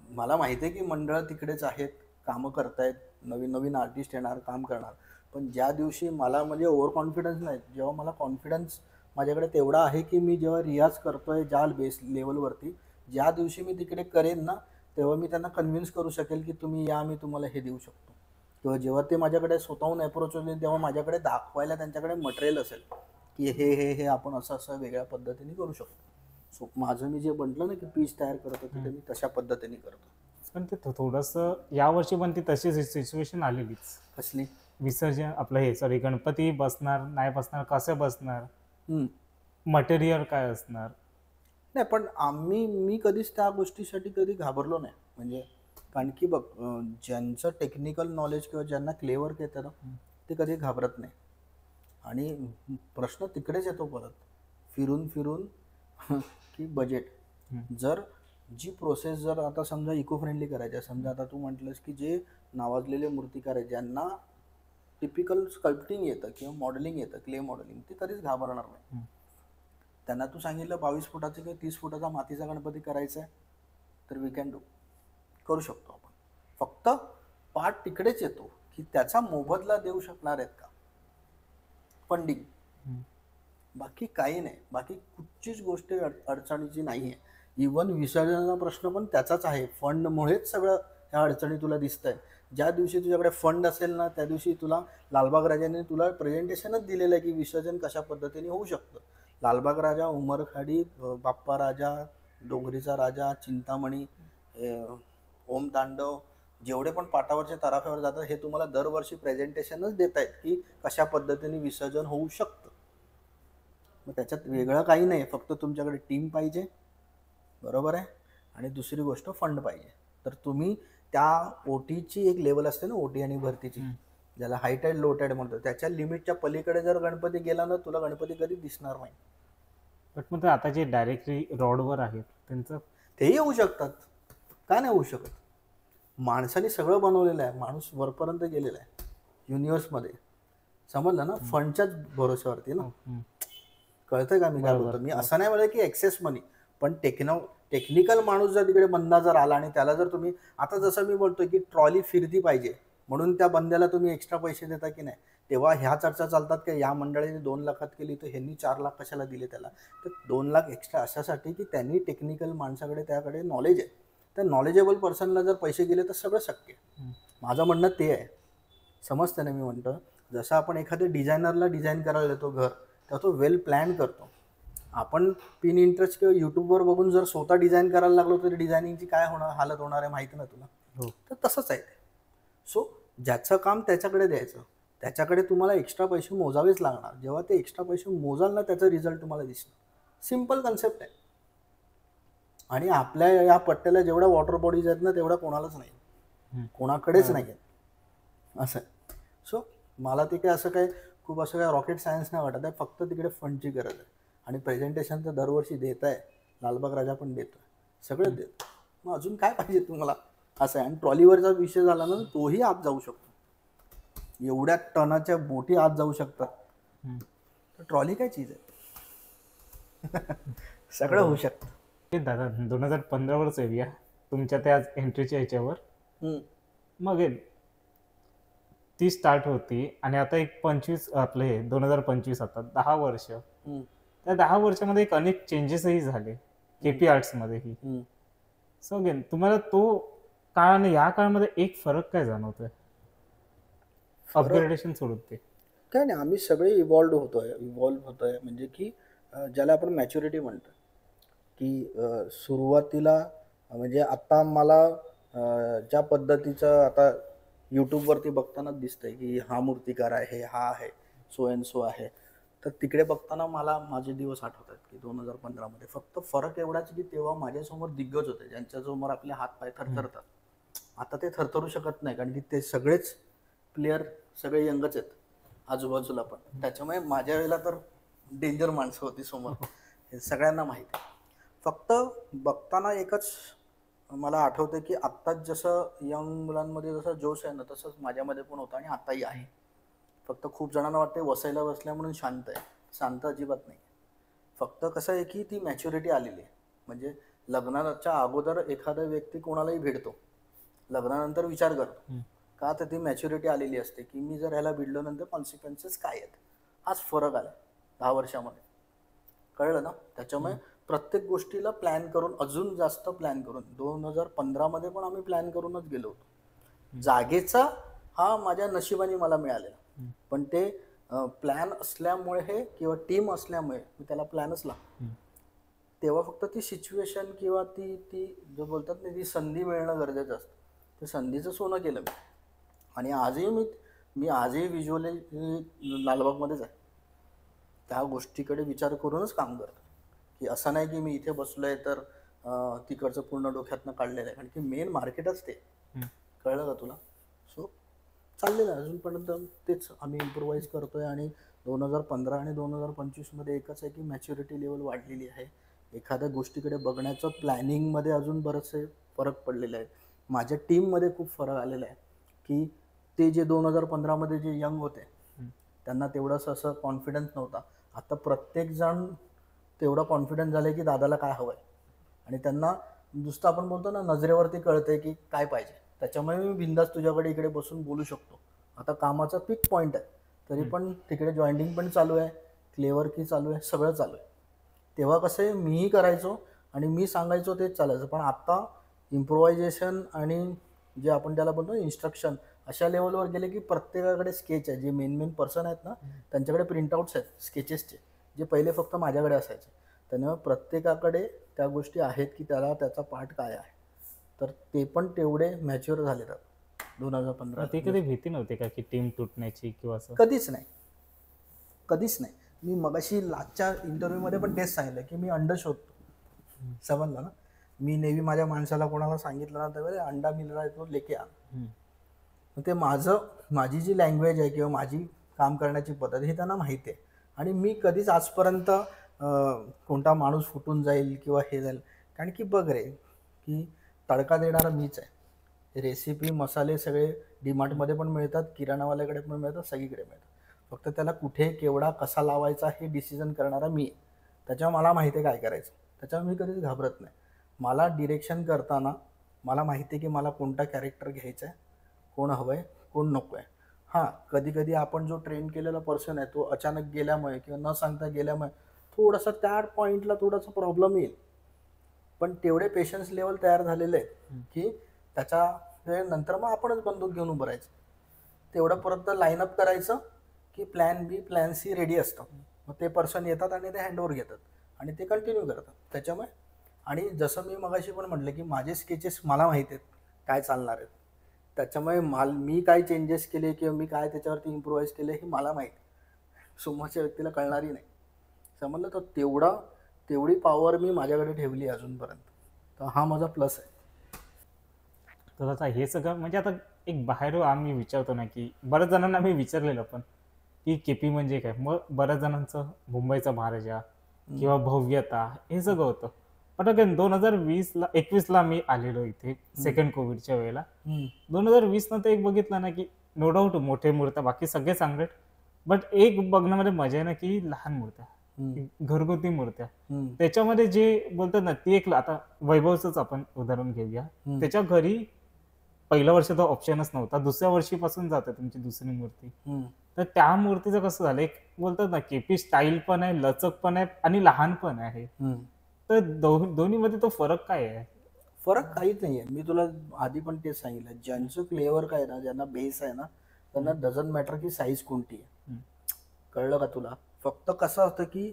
मला माहिती आहे की मंडळं तिकडेच आहेत, कामं करतायत, नवीन नवीन आर्टिस्ट येणार, काम करणार. पण ज्या दिवशी मला म्हणजे ओव्हर कॉन्फिडन्स नाही, जेव्हा मला कॉन्फिडन्स माझ्याकडे तेवढा आहे की मी जेव्हा रियाज करतोय ज्या बेस लेवलवरती, ज्या दिवशी मी तिकडे करेन ना, तेव्हा मी त्यांना कन्व्हिन्स करू शकेल की तुम्ही या, मी तुम्हाला हे देऊ शकतो. किंवा जेव्हा ते माझ्याकडे स्वतःहून अप्रोच होतील तेव्हा माझ्याकडे दाखवायला त्यांच्याकडे मटेरियल असेल की हे हे हे आपण असं असं वेगळ्या पद्धतीने करू शकतो. सो माझं मी जे म्हटलं ना की पीच तयार करत होते ते मी तशा पद्धतीने करतो. पण ते थोडंसं यावर्षी पण ती तशी सिच्युएशन आलेलीच. कसली? विसर्जन आपलं हे सॉरी गणपती बसणार नाही बसणार, कसं बसणार, हम्म. मटेरियल काय असणार. नाही, पण मी कधीच त्या गोष्टीसाठी कधी घाबरलो नाही. म्हणजे कारण की बघ, ज्यांचं टेक्निकल नॉलेज किंवा ज्यांना क्लेवर येतं ना, ते कधी घाबरत नाही. आणि प्रश्न तिकडेच येतो परत फिरून फिरून की बजेट. जर जी प्रोसेस जर आता समजा इको फ्रेंडली करायची आहे, समजा आता तू म्हटलंस की जे नावाजलेले मूर्तिकार आहेत ज्यांना टिपिकल स्कल्प्टिंग येतं किंवा मॉडेलिंग येतं, क्ले मॉडेलिंग, ते कधीच घाबरणार नाही. त्यांना तू सांगितलं 22 फुटाचा किंवा 30 फुटाचा मातीचा गणपती करायचा आहे, तर वी कॅन डू, करू शकतो आपण. फक्त पार्ट तिकडेच येतो की त्याचा मोबदला देऊ शकणार आहेत का, फंडिंग. बाकी काही नाही, बाकी कुठचीच गोष्ट अडचणीची नाही आहे. इवन विसर्जनाचा प्रश्न पण त्याचाच आहे. फंडमुळेच सगळं ह्या अडचणी तुला दिसत आहेत. ज्या दिवशी तुझ्याकडे फंड असेल ना, त्या दिवशी तुला लालबाग राजाने तुला प्रेझेंटेशनच दिलेलं आहे की विसर्जन कशा पद्धतीने होऊ शकतं. लालबाग राजा, उमरखाडी, बाप्पा राजा, डोंगरीचा राजा, चिंतामणी, ओम तांडव, जेवढे पण पाटावरच्या तराफ्यावर जातात हे तुम्हाला दरवर्षी प्रेझेंटेशनच देत आहेत की कशा पद्धतीने विसर्जन होऊ शकतं. मग त्याच्यात वेगळं काही नाही, फक्त तुमच्याकडे टीम पाहिजे, बरोबर आहे, आणि दुसरी गोष्ट फंड पाहिजे. तर तुम्ही त्या ओटीची एक लेवल असते ना, ओटी आणि भरतीची, ज्याला हाय टाईड लो टाईड म्हणतो, त्याच्या लिमिटच्या पलीकडे जर गणपती गेला ना, तुला गणपती कधी दिसणार नाही. बट मग आता जे डायरेक्टली रॉडवर आहेत त्यांचं तेही येऊ शकतात, का नाही होऊ शकत? माणसाने सगळं बनवलेलं आहे, माणूस वरपर्यंत गेलेला आहे युनिवर्समध्ये, समजलं ना, फंडच्याच भरोश्यावरती ना. कळतंय का मी काय बोलतो? मी असं नाही म्हणलं की एक्सेस मनी, पण टेक्निकल माणूस जर तिकडे बंदा जर आला आणि त्याला जर तुम्ही, आता जसं मी बोलतोय की ट्रॉली फिरती पाहिजे म्हणून त्या बंद्याला तुम्ही एक्स्ट्रा पैसे देता की नाही, तेव्हा ह्या चर्चा चालतात की या मंडळीने 2 लाखात केली तर ह्यांनी 4 लाख कशाला दिले त्याला. तर 2 लाख एक्स्ट्रा अशासाठी की त्यांनी टेक्निकल माणसाकडे त्याकडे नॉलेज आहे, त्या नॉलेजेबल पर्सनला जर पैसे गेले तर सगळं शक्य आहे. माझं म्हणणं ते आहे, समजतं ना मी म्हणतो. जसं आपण एखाद्या डिझायनरला डिझाईन करायला देतो घर, तेव्हा तो वेल प्लॅन करतो. आपण पिन इंटरेस्ट किंवा यूट्यूबवर बघून जर स्वतः डिझाईन करायला लागलो तर डिझायनिंगची काय हालत होणार आहे माहिती ना तुला. तर तसंच आहे ते. सो ज्याचं काम त्याच्याकडे द्यायचं, त्याच्याकडे तुम्हाला एक्स्ट्रा पैसे मोजावेच लागणार. जेव्हा ते एक्स्ट्रा पैसे मोजाल ना, त्याचा रिझल्ट तुम्हाला दिसणार. सिम्पल कन्सेप्ट आहे. आणि आपल्या या पट्ट्याला जेवढ्या वॉटर बॉडीज आहेत ना, तेवढ्या कोणालाच नाही, कोणाकडेच नाही आहेत असं आहे. सो मला ते काय असं काय खूप असं काय रॉकेट सायन्स नाही वाटत आहे. फक्त तिकडे फंडची गरज आहे. आणि प्रेझेंटेशन तर दरवर्षी देत आहे, लालबाग राजा पण देतो आहे, सगळं देतो. मग अजून काय पाहिजे तुम्हाला असं आहे. आणि ट्रॉलीवरचा विषय झाला ना, तोही आत जाऊ शकतो. एवढ्या टनाच्या बोटी आत जाऊ शकतात, तर ट्रॉली काय चीज आहे. सगळं होऊ शकतं. दादा 2015वरच येऊया. तुमच्या त्या एंट्रीच्या ह्याच्यावर. हम्म. मग ती स्टार्ट होती आणि आता एक 25 आपलं हे 2025 आता 10 वर्ष. हम्म. त्या 10 वर्षामध्ये एक अनेक चेंजेसही झाले केपी आर्ट्समध्येही. हम्म. सो अगेन तुम्हाला तो काळ आणि या काळामध्ये एक फरक काय जाणवतोय अपग्रेडेशन सोडून ते? काय नाही, आम्ही सगळे इव्हॉल्व होतोय म्हणजे की ज्याला आपण मॅच्युरिटी म्हणतो की सुरुवातीला म्हणजे आता मला ज्या पद्धतीचं आता यूट्यूबवरती बघताना दिसतंय की हा मूर्तिकार आहे, हा आहे, सो अँड सो आहे, तर तिकडे बघताना मला माझे दिवस आठवतात की 2015मध्ये फक्त फरक एवढाच की तेव्हा माझ्यासमोर दिग्गज होते ज्यांच्यासमोर आपले हात पाय थरथरतात. आता ते थरथरू शकत नाही कारण की ते सगळेच प्लेयर सगळे यंगच आहेत आजूबाजूला पण. त्याच्यामुळे माझ्या वेळेला तर डेंजर माणसं होती समोर, हे सगळ्यांना माहिती आहे. फक्त बघताना एकच मला आठवतं की आत्ताच जसं यंग मुलांमध्ये जसं जोश आहे ना तसंच माझ्यामध्ये पण होतं आणि आताही आहे. फक्त खूप जणांना वाटते वसायला बसल्या म्हणून शांत आहे, शांत अजिबात नाही. फक्त कसं आहे की ती मॅच्युरिटी आलेली आहे. म्हणजे लग्नाच्या अगोदर एखादा व्यक्ती कोणालाही भेटतो, लग्नानंतर विचार करतो का, तर ती मॅच्युरिटी आलेली असते की मी जर ह्याला भिडलो नंतर कॉन्सिक्वेन्सेस काय आहेत. हाच फरक आला 10 वर्षामध्ये, कळलं ना. त्याच्यामुळे प्रत्येक गोष्टीला प्लॅन करून, अजून जास्त प्लॅन करून, 2015मध्ये पण आम्ही प्लॅन करूनच गेलो होतो. जागेचा हा माझ्या नशिबाने मला मिळालेला, पण ते प्लॅन असल्यामुळे किंवा टीम असल्यामुळे मी त्याला प्लॅनच लागतो. तेव्हा फक्त ती सिच्युएशन किंवा ती जो बोलतात ना ती संधी मिळणं गरजेचं असतं. ते संधीचं सोनं केलं मी. आणि आजही मी आजही व्हिज्युअली लालबागमध्येच आहे. त्या गोष्टीकडे विचार करूनच काम करतो की असं नाही की मी इथे बसलोय तर तिकडचं पूर्ण डोक्यातनं काढलेलं आहे, कारण की मेन मार्केटच ते. कळलं का तुला. सो चाललेलं आहे अजूनपर्यंत तेच आम्ही इम्प्रोवाइज करतोय. आणि 2015 आणि 2025मध्ये एकच आहे की मॅच्युरिटी लेवल वाढलेली आहे. एखाद्या गोष्टीकडे बघण्याचं प्लॅनिंगमध्ये अजून बरेचसे फरक पडलेले आहेत. माझ्या टीममध्ये खूप फरक आलेला आहे की ते जे 2015मध्ये जे यंग होते त्यांना तेवढंसं असं कॉन्फिडन्स नव्हता. आता प्रत्येकजण तेवढा कॉन्फिडन्स झालं की दादाला काय हवं आहे, आणि त्यांना नुसतं आपण बोलतो ना नजरेवरती कळतंय की काय पाहिजे. त्याच्यामुळे मी बिंदास तुझ्याकडे इकडे बसून बोलू शकतो. आता कामाचा पीक पॉईंट आहे तरी पण तिकडे जॉईंटिंग पण चालू आहे, क्लेवर की चालू आहे, सगळं चालू आहे. तेव्हा कसं आहे मीही करायचो आणि मी सांगायचो तेच चालायचं. पण आता इम्प्रोव्हायझेशन आणि जे आपण त्याला बोलतो इन्स्ट्रक्शन अशा लेवलवर गेले की प्रत्येकाकडे स्केच आहे. जे मेन पर्सन आहेत ना त्यांच्याकडे प्रिंटआउट्स आहेत स्केचेसचे, जे पहिले फक्त माझ्याकडे असायचे. त्यामुळे प्रत्येकाकडे त्या गोष्टी आहेत की त्याला त्याचा पार्ट काय आहे. तर ते पण तेवढे मॅच्युअर झाले तर 2015. ते कधी भीती नव्हती का की टीम तुटण्याची किंवा असं? कधीच नाही, कधीच नाही. मी मगाशी लास्टच्या इंटरव्ह्यूमध्ये पण तेच सांगितलं की मी अंड शोधतो. समजलं ना. मी नेहमी माझ्या माणसाला कोणाला सांगितलं ना तर अंडा मिल रहा है तो लेके आ. ते माझी जी लँग्वेज आहे किंवा माझी काम करण्याची पद्धत हे त्यांना माहिती आहे. आणि मी कधीच आजपर्यंत कोणता माणूस फुटून जाईल किंवा हे जाईल, कारण की बघ रे की तडका देणारा मीच आहे. रेसिपी मसाले सगळे डीमार्टमध्ये पण मिळतात, किराणावाल्याकडे पण मिळतात, सगळीकडे मिळतात. फक्त त्याला कुठे केवढा कसा लावायचा हे डिसिजन करणारा मी आहे. त्याच्यामुळे मला माहिती आहे काय करायचं. त्याच्यामुळे मी कधीच घाबरत नाही. मला डिरेक्शन करताना मला माहिती आहे की मला कोणता कॅरेक्टर घ्यायचा आहे, कोण हवं आहे, कोण नको आहे. हां, कधी कधी आपण जो ट्रेन केलेला पर्सन आहे तो अचानक गेल्यामुळे किंवा न सांगता गेल्यामुळे थोडासा त्या पॉईंटला थोडासा प्रॉब्लेम येईल. पण तेवढे पेशन्स लेवल तयार झालेले आहेत की त्याच्या नंतर मग आपणच बंदूक घेऊन उभं राहायचं. तेवढं परत लाईनअप करायचं की प्लॅन बी प्लॅन सी रेडी असतं. मग ते पर्सन येतात आणि ते हँडओव्हर घेतात आणि ते कंटिन्यू करतात. त्याच्यामुळे आणि जसं मी मगाशी पण म्हटलं की माझे स्केचेस मला माहीत आहेत काय चालणार आहेत. त्याच्यामुळे मी काय चेंजेस केले किंवा मी काय त्याच्यावरती इम्प्रोवाइज केले हे मला माहिती आहे. समोरच्या व्यक्तीला कळणारही नाही. समजलं. तर तेवढी पॉवर मी माझ्याकडे ठेवली अजूनपर्यंत. तर हा माझा प्लस आहे. तर आता हे सगळं म्हणजे आता एक बाहेर आम्ही विचारतो ना की बऱ्याच जणांना आम्ही विचारलेलं पण की केपी म्हणजे काय. मग बऱ्याच जणांचं मुंबईचा महाराजा किंवा भव्यता हे सगळं होतं. पण अगेन 2021ला मी आलेलो इथे सेकंड कोविडच्या वेळेला. 2020 नंतर एक बघितलं ना की नो डाऊट मोठे मूर्त्या बाकी सगळे चांगले, बट एक बघण्यामध्ये मजा आहे ना की लहान मूर्त्या. घरगुती मूर्त्या, हम्म, त्याच्यामध्ये जे बोलतात ना, ती एक आता वैभवचंच आपण उदाहरण घेऊया. हम्म, त्याच्या घरी पहिल्या वर्षी तर ऑप्शनच नव्हता, दुसऱ्या वर्षीपासून जाते तुमची दुसरी मूर्ती. हम्म. तर त्या मूर्तीचं कसं झालं, एक बोलतात ना, केपी स्टाईल पण आहे, लचक पण आहे आणि लहान पण आहे. हम्म. तर दोन्हीमध्ये तो फरक काय आहे? फरक काहीच नाही आहे. मी तुला आधी पण तेच सांगितलं, ज्यांचं फ्लेवर काय ना, ज्यांना बेस आहे ना, त्यांना डझंट मॅटर की साईज कोणती आहे. हम्म. कळलं का तुला? फक्त कसं असतं की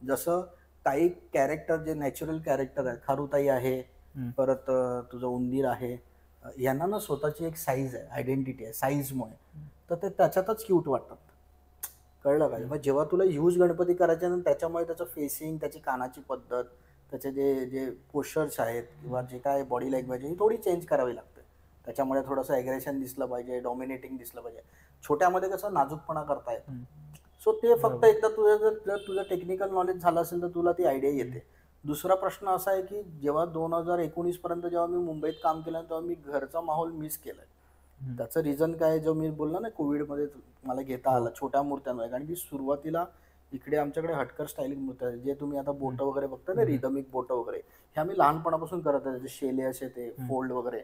जसं काही कॅरेक्टर जे नॅचरल कॅरेक्टर आहेत, खारुताई आहे, हम्म. परत तुझं उंदीर आहे, यांना ना स्वतःची एक साईज आहे, आयडेंटिटी आहे साईजमुळे. तर ते त्याच्यातच क्यूट वाटतात. कळलं का? मग जेव्हा तुला ह्यूज गणपती करायचे ना, त्याच्यामुळे त्याचं फेसिंग, त्याची कानाची पद्धत, त्याचे जे जे पोश्चर्स आहेत किंवा जे काय बॉडी लँग्वेज आहे, ही थोडी चेंज करावी लागते. त्याच्यामुळे थोडंसं ॲग्रेशन दिसलं पाहिजे, डॉमिनेटिंग दिसलं पाहिजे. छोट्यामध्ये कसं नाजूकपणा करता येतो. सो ते फक्त एकदा तुझं जर तुझं टेक्निकल नॉलेज झालं असेल तर तुला ती आयडिया येते. दुसरा प्रश्न असा आहे की जेव्हा 2019 पर्यंत जेव्हा मी मुंबईत काम केलं तेव्हा मी घरचा माहोल मिस केलाय. त्याचं रिझन काय आहे, जो मी बोललो ना, कोविडमध्ये मला घेता आलं छोट्या मूर्त्यांमध्ये. कारण की सुरुवातीला इकडे आमच्याकडे हटकर स्टाईलिंग मूर्त्या आहेत, जे तुम्ही आता बोटं वगैरे बघता ना, रिदमिक बोटं वगैरे, हे आम्ही लहानपणापासून करत आहे. जसे शेले असे ते फोल्ड वगैरे,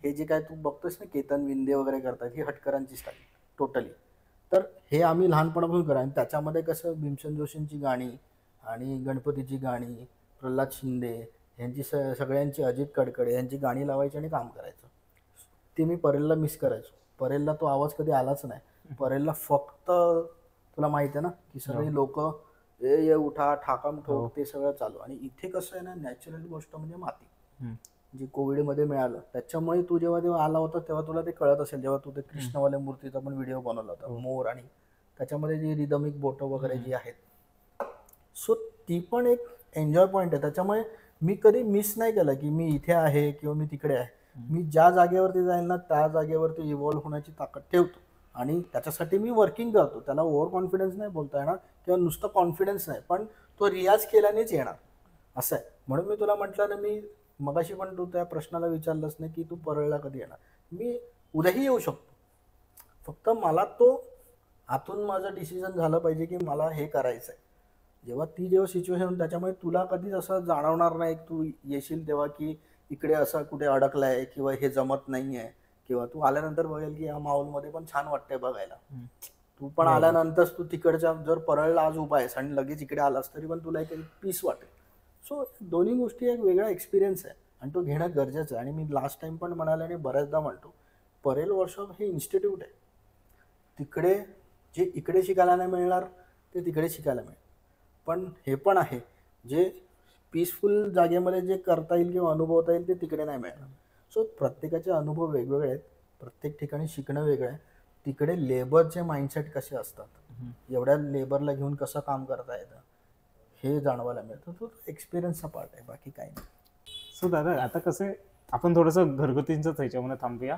हे जे काय तू बघतोस ना, केतन विंदे वगैरे करतात, ही हटकरांची स्टाईल टोटली. तर हे आम्ही लहानपणापासून करा. आणि त्याच्यामध्ये कसं भीमसेन जोशींची गाणी आणि गणपतीची गाणी, प्रल्हाद शिंदे यांची सगळ्यांची, अजित कडकडे यांची गाणी लावायची आणि काम करायचं. ते मी परेलला मिस करायचो. परेलला तो आवाज कधी आलाच नाही. परेलला फक्त तुला माहिती आहे ना की सगळी लोक ये उठा ठाकम ठोक ते सगळं चालू. आणि इथे कसं आहे ना, नॅचरल गोष्ट म्हणजे माती, जी कोविडमध्ये मिळालं. त्याच्यामुळे तू जेव्हा आला होता तेव्हा तुला ते कळत असेल, जेव्हा तू ते कृष्णवाल्या मूर्तीचा पण व्हिडिओ बनवला होता, मोर, आणि त्याच्यामध्ये जी रिदमिक बोटं वगैरे जी आहेत, सो ती पण एक एन्जॉय पॉईंट आहे. त्याच्यामुळे मी कधी मिस नाही केलं की मी इथे आहे किंवा मी तिकडे आहे. मी ज्या जागेवरती जाईल ना, त्या जागेवरती इव्हॉल्व्ह होण्याची ताकद ठेवतो आणि त्याच्यासाठी मी वर्किंग करतो. त्याला ओव्हर कॉन्फिडन्स नाही बोलता येणार किंवा नुसतं कॉन्फिडन्स नाही, पण तो रियाज केल्यानेच येणार, असं आहे. म्हणून मी तुला म्हटलं ना, मी मगाशी पण तू त्या प्रश्नाला विचारलंस ना की तू परळला कधी येणार. मी उद्याही येऊ शकतो, फक्त मला तो आतून माझं डिसिजन झालं पाहिजे की मला हे करायचं आहे. जेव्हा सिच्युएशन, त्याच्यामुळे तुला कधीच असं जाणवणार नाही तू येशील तेव्हा की इकडे असं कुठे अडकलाय किंवा हे जमत नाहीये, किंवा तू आल्यानंतर बघेल की या माहोलमध्ये पण छान वाटतंय बघायला. तू पण आल्यानंतर तू तिकडच्या जर परळला आज उभा आहेस आणि लगेच इकडे आलास तरी पण तुला एक पीस वाटेल. सो दोन्ही गोष्टी एक वेगळा एक्सपिरियन्स आहे आणि तो घेणं गरजेचं आहे. आणि मी लास्ट टाइम पण म्हणाले आणि बऱ्याचदा म्हणतो, परेल वर्कशॉप हे इन्स्टिट्यूट आहे. तिकडे जे इकडे शिकायला नाही मिळणार ते तिकडे शिकायला मिळेल. पण हे पण आहे, जे पीसफुल जागेमध्ये जे करता येईल किंवा अनुभवता येईल ते तिकडे नाही मिळणार. सो प्रत्येकाचे अनुभव वेगवेगळे आहेत, प्रत्येक ठिकाणी शिकणं वेगळं आहे. तिकडे लेबरचे माइंडसेट कसे असतात, एवढ्या लेबरला घेऊन कसं काम करता येतं हे जाणवायला मिळतं. तो एक्सपिरियन्सचा पार्ट आहे, बाकी काही नाही. सो दादा, आता कसं आहे, आपण थोडंसं घरगुतींच ह्याच्यामध्ये थांबूया.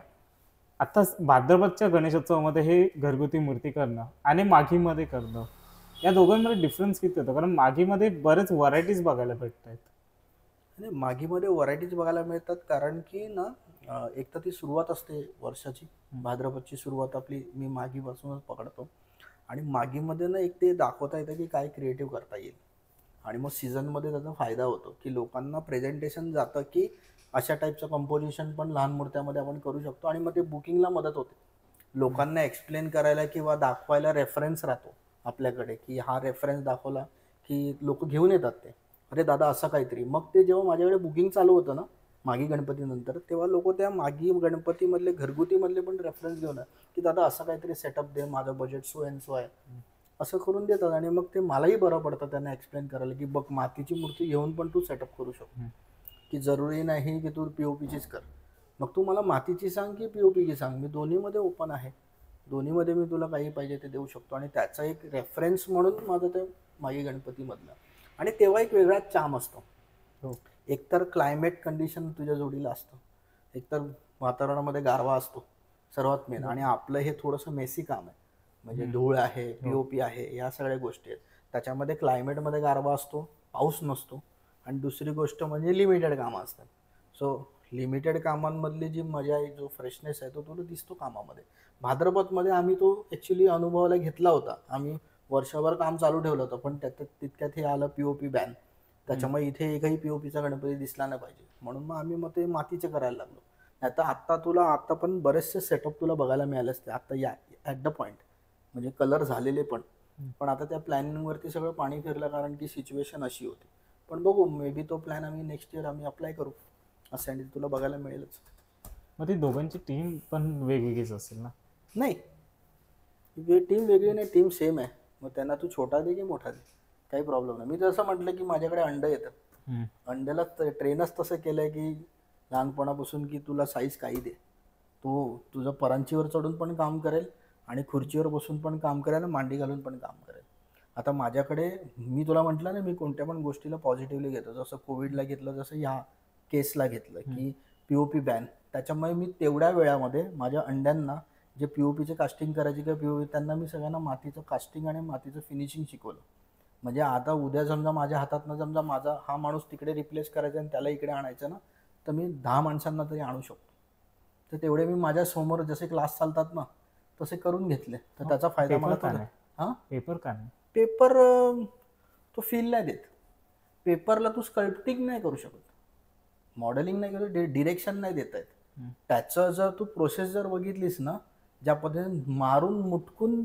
आता भाद्रपदच्या गणेशोत्सवामध्ये हे घरगुती मूर्ती करणं आणि माघीमध्ये करणं, या दोघांमध्ये डिफरन्स किती होतो? कारण माघीमध्ये बरेच व्हरायटीज बघायला भेटत आहेत. आणि मागीमध्ये व्हरायटीज बघायला मिळतात, कारण की ना एक तर ती सुरुवात असते वर्षाची, भाद्रपदची सुरुवात आपली मी मागीपासूनच पकडतो. आणि मागीमध्ये ना एक ते दाखवता येतं की काय क्रिएटिव्ह करता येईल. आणि मग सीझनमध्ये त्याचा फायदा होतो की लोकांना प्रेझेंटेशन जातं की अशा टाईपचं कंपोजिशन पण लहान मूर्त्यामध्ये आपण करू शकतो. आणि मग ते बुकिंगला मदत होते, लोकांना एक्सप्लेन करायला किंवा दाखवायला रेफरन्स राहतो आपल्याकडे, की हा रेफरन्स दाखवला की लोक घेऊन येतात ते, अरे दादा असं काहीतरी. मग ते जेव्हा माझ्याकडे बुकिंग चालू होतं ना मागी गणपतीनंतर, तेव्हा लोक त्या मागी गणपतीमधले घरगुतीमधले पण रेफरन्स घेऊन की दादा असं काहीतरी सेटअप दे, माझं बजेट सो अँड सो आहे, असं करून देतात. आणि मग ते मलाही बरं पडतं त्यांना एक्सप्लेन करायला की बघ, मातीची मूर्ती घेऊन पण तू सेटअप करू शकतो, की जरुरी नाही की तू POPचीच कर. मग तू मला मातीची सांग की POPची सांग, मी दोन्हीमध्ये ओपन आहे. दोन्हीमध्ये मी तुला काही पाहिजे ते देऊ शकतो. आणि त्याचा एक रेफरन्स म्हणून माझं ते मागी गणपतीमधलं. आणि तेव्हा एक वेगळाच चाम असतो. एकतर क्लायमेट कंडिशन तुझ्या जोडीला असतं, एकतर वातावरणामध्ये गारवा असतो सर्वात मेन. आणि आपलं हे थोडंसं मेसी काम आहे, म्हणजे धूळ आहे, POP आहे, या सगळ्या गोष्टी आहेत. त्याच्यामध्ये क्लायमेटमध्ये गारवा असतो, पाऊस नसतो. आणि दुसरी गोष्ट म्हणजे लिमिटेड कामं असतात. सो लिमिटेड कामांमधली जी मजा आहे, जो फ्रेशनेस आहे, तो तुला दिसतो कामामध्ये. भाद्रपदमध्ये आम्ही तो ॲक्च्युली अनुभवाला घेतला होता. आम्ही वर्षभर काम चालू ठेवलं होतं, पण त्याच्यात तितक्यात हे आलं पीओपी बॅन. त्याच्यामुळे इथे एकही पीओपीचा गणपती दिसला नाही पाहिजे, म्हणून मग आम्ही मग ते मातीचे करायला लागलो. आता आता पण बरेचसे सेटअप तुला बघायला मिळाले असते आता या ॲट द पॉईंट, म्हणजे कलर झालेले पण. पण आता त्या प्लॅनिंगवरती सगळं पाणी फिरलं, कारण की सिच्युएशन अशी होती. पण बघू, मे बी तो प्लॅन आम्ही नेक्स्ट इयर आम्ही अप्लाय करू, असं आणि तुला बघायला मिळेलच. मग ती दोघांची टीम पण वेगवेगळीच असेल ना? नाही, टीम वेगळी नाही, टीम सेम आहे. मग त्यांना तू छोटा दे की मोठा दे, काही प्रॉब्लेम नाही. मी जसं म्हटलं की माझ्याकडे अंडं येतं, अंड्याला ट्रेनच तसं केलंय की लहानपणापासून की तुला साईज काही दे, तो तुझं परांचीवर चढून पण काम करेल आणि खुर्चीवर बसून पण काम करेल आणि मांडी घालून पण काम करेल. आता माझ्याकडे, मी तुला म्हटलं ना, मी कोणत्या पण गोष्टीला पॉझिटिव्हली घेतो. जसं कोविडला घेतलं, जसं ह्या केसला घेतलं की पीओपी बॅन. त्याच्यामुळे मी तेवढ्या वेळामध्ये माझ्या अंड्यांना जे पीओपीचे कास्टिंग करायचे किंवा पीओपी, त्यांना मी सगळ्यांना मातीचं कास्टिंग आणि मातीचं फिनिशिंग शिकवलं. म्हणजे आता उद्या समजा माझ्या हातातनं समजा माझा हा माणूस तिकडे रिप्लेस करायचा आणि त्याला इकडे आणायचं ना, तर मी 10 माणसांना तरी आणू शकतो. तर तेवढे मी माझ्या समोर जसे क्लास चालतात ना, तसे करून घेतले, तर त्याचा फायदा मला पेपर का झाला. नाही? हां, पेपर का नाही? पेपर तो फील नाही देत. पेपरला तू स्कल्प्टिंग नाही करू शकत, मॉडेलिंग नाही करू, डिरेक्शन नाही देता येत. त्याचं जर तू प्रोसेस जर बघितलीस ना, ज्या पद्धतीने मारून मुटकून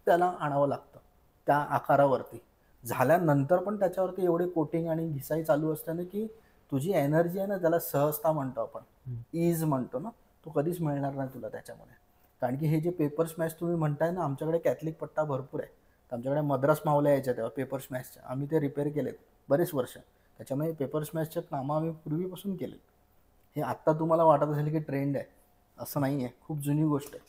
त्याला आणावं लागतं त्या आकारावरती, झाल्यानंतर पण त्याच्यावरती एवढे कोटिंग आणि घिसाई चालू असताना की तुझी एनर्जी आहे ना, त्याला सहजता म्हणतो आपण, ईज म्हणतो ना, तो कधीच मिळणार नाही तुला त्याच्यामध्ये. कारण की हे जे पेपर स्मॅश तुम्ही म्हणताय ना, आमच्याकडे कॅथलिक पट्टा भरपूर आहे. आमच्याकडे मद्रास मावल्या यायच्या तेव्हा पेपर स्मॅशच्या, आम्ही ते रिपेअर केलेत बरेच वर्ष. त्याच्यामुळे पेपर स्मॅशच्या कामं आम्ही पूर्वीपासून केलेत. हे आत्ता तुम्हाला वाटत असेल की ट्रेंड आहे, असं नाही आहे, खूप जुनी गोष्ट आहे.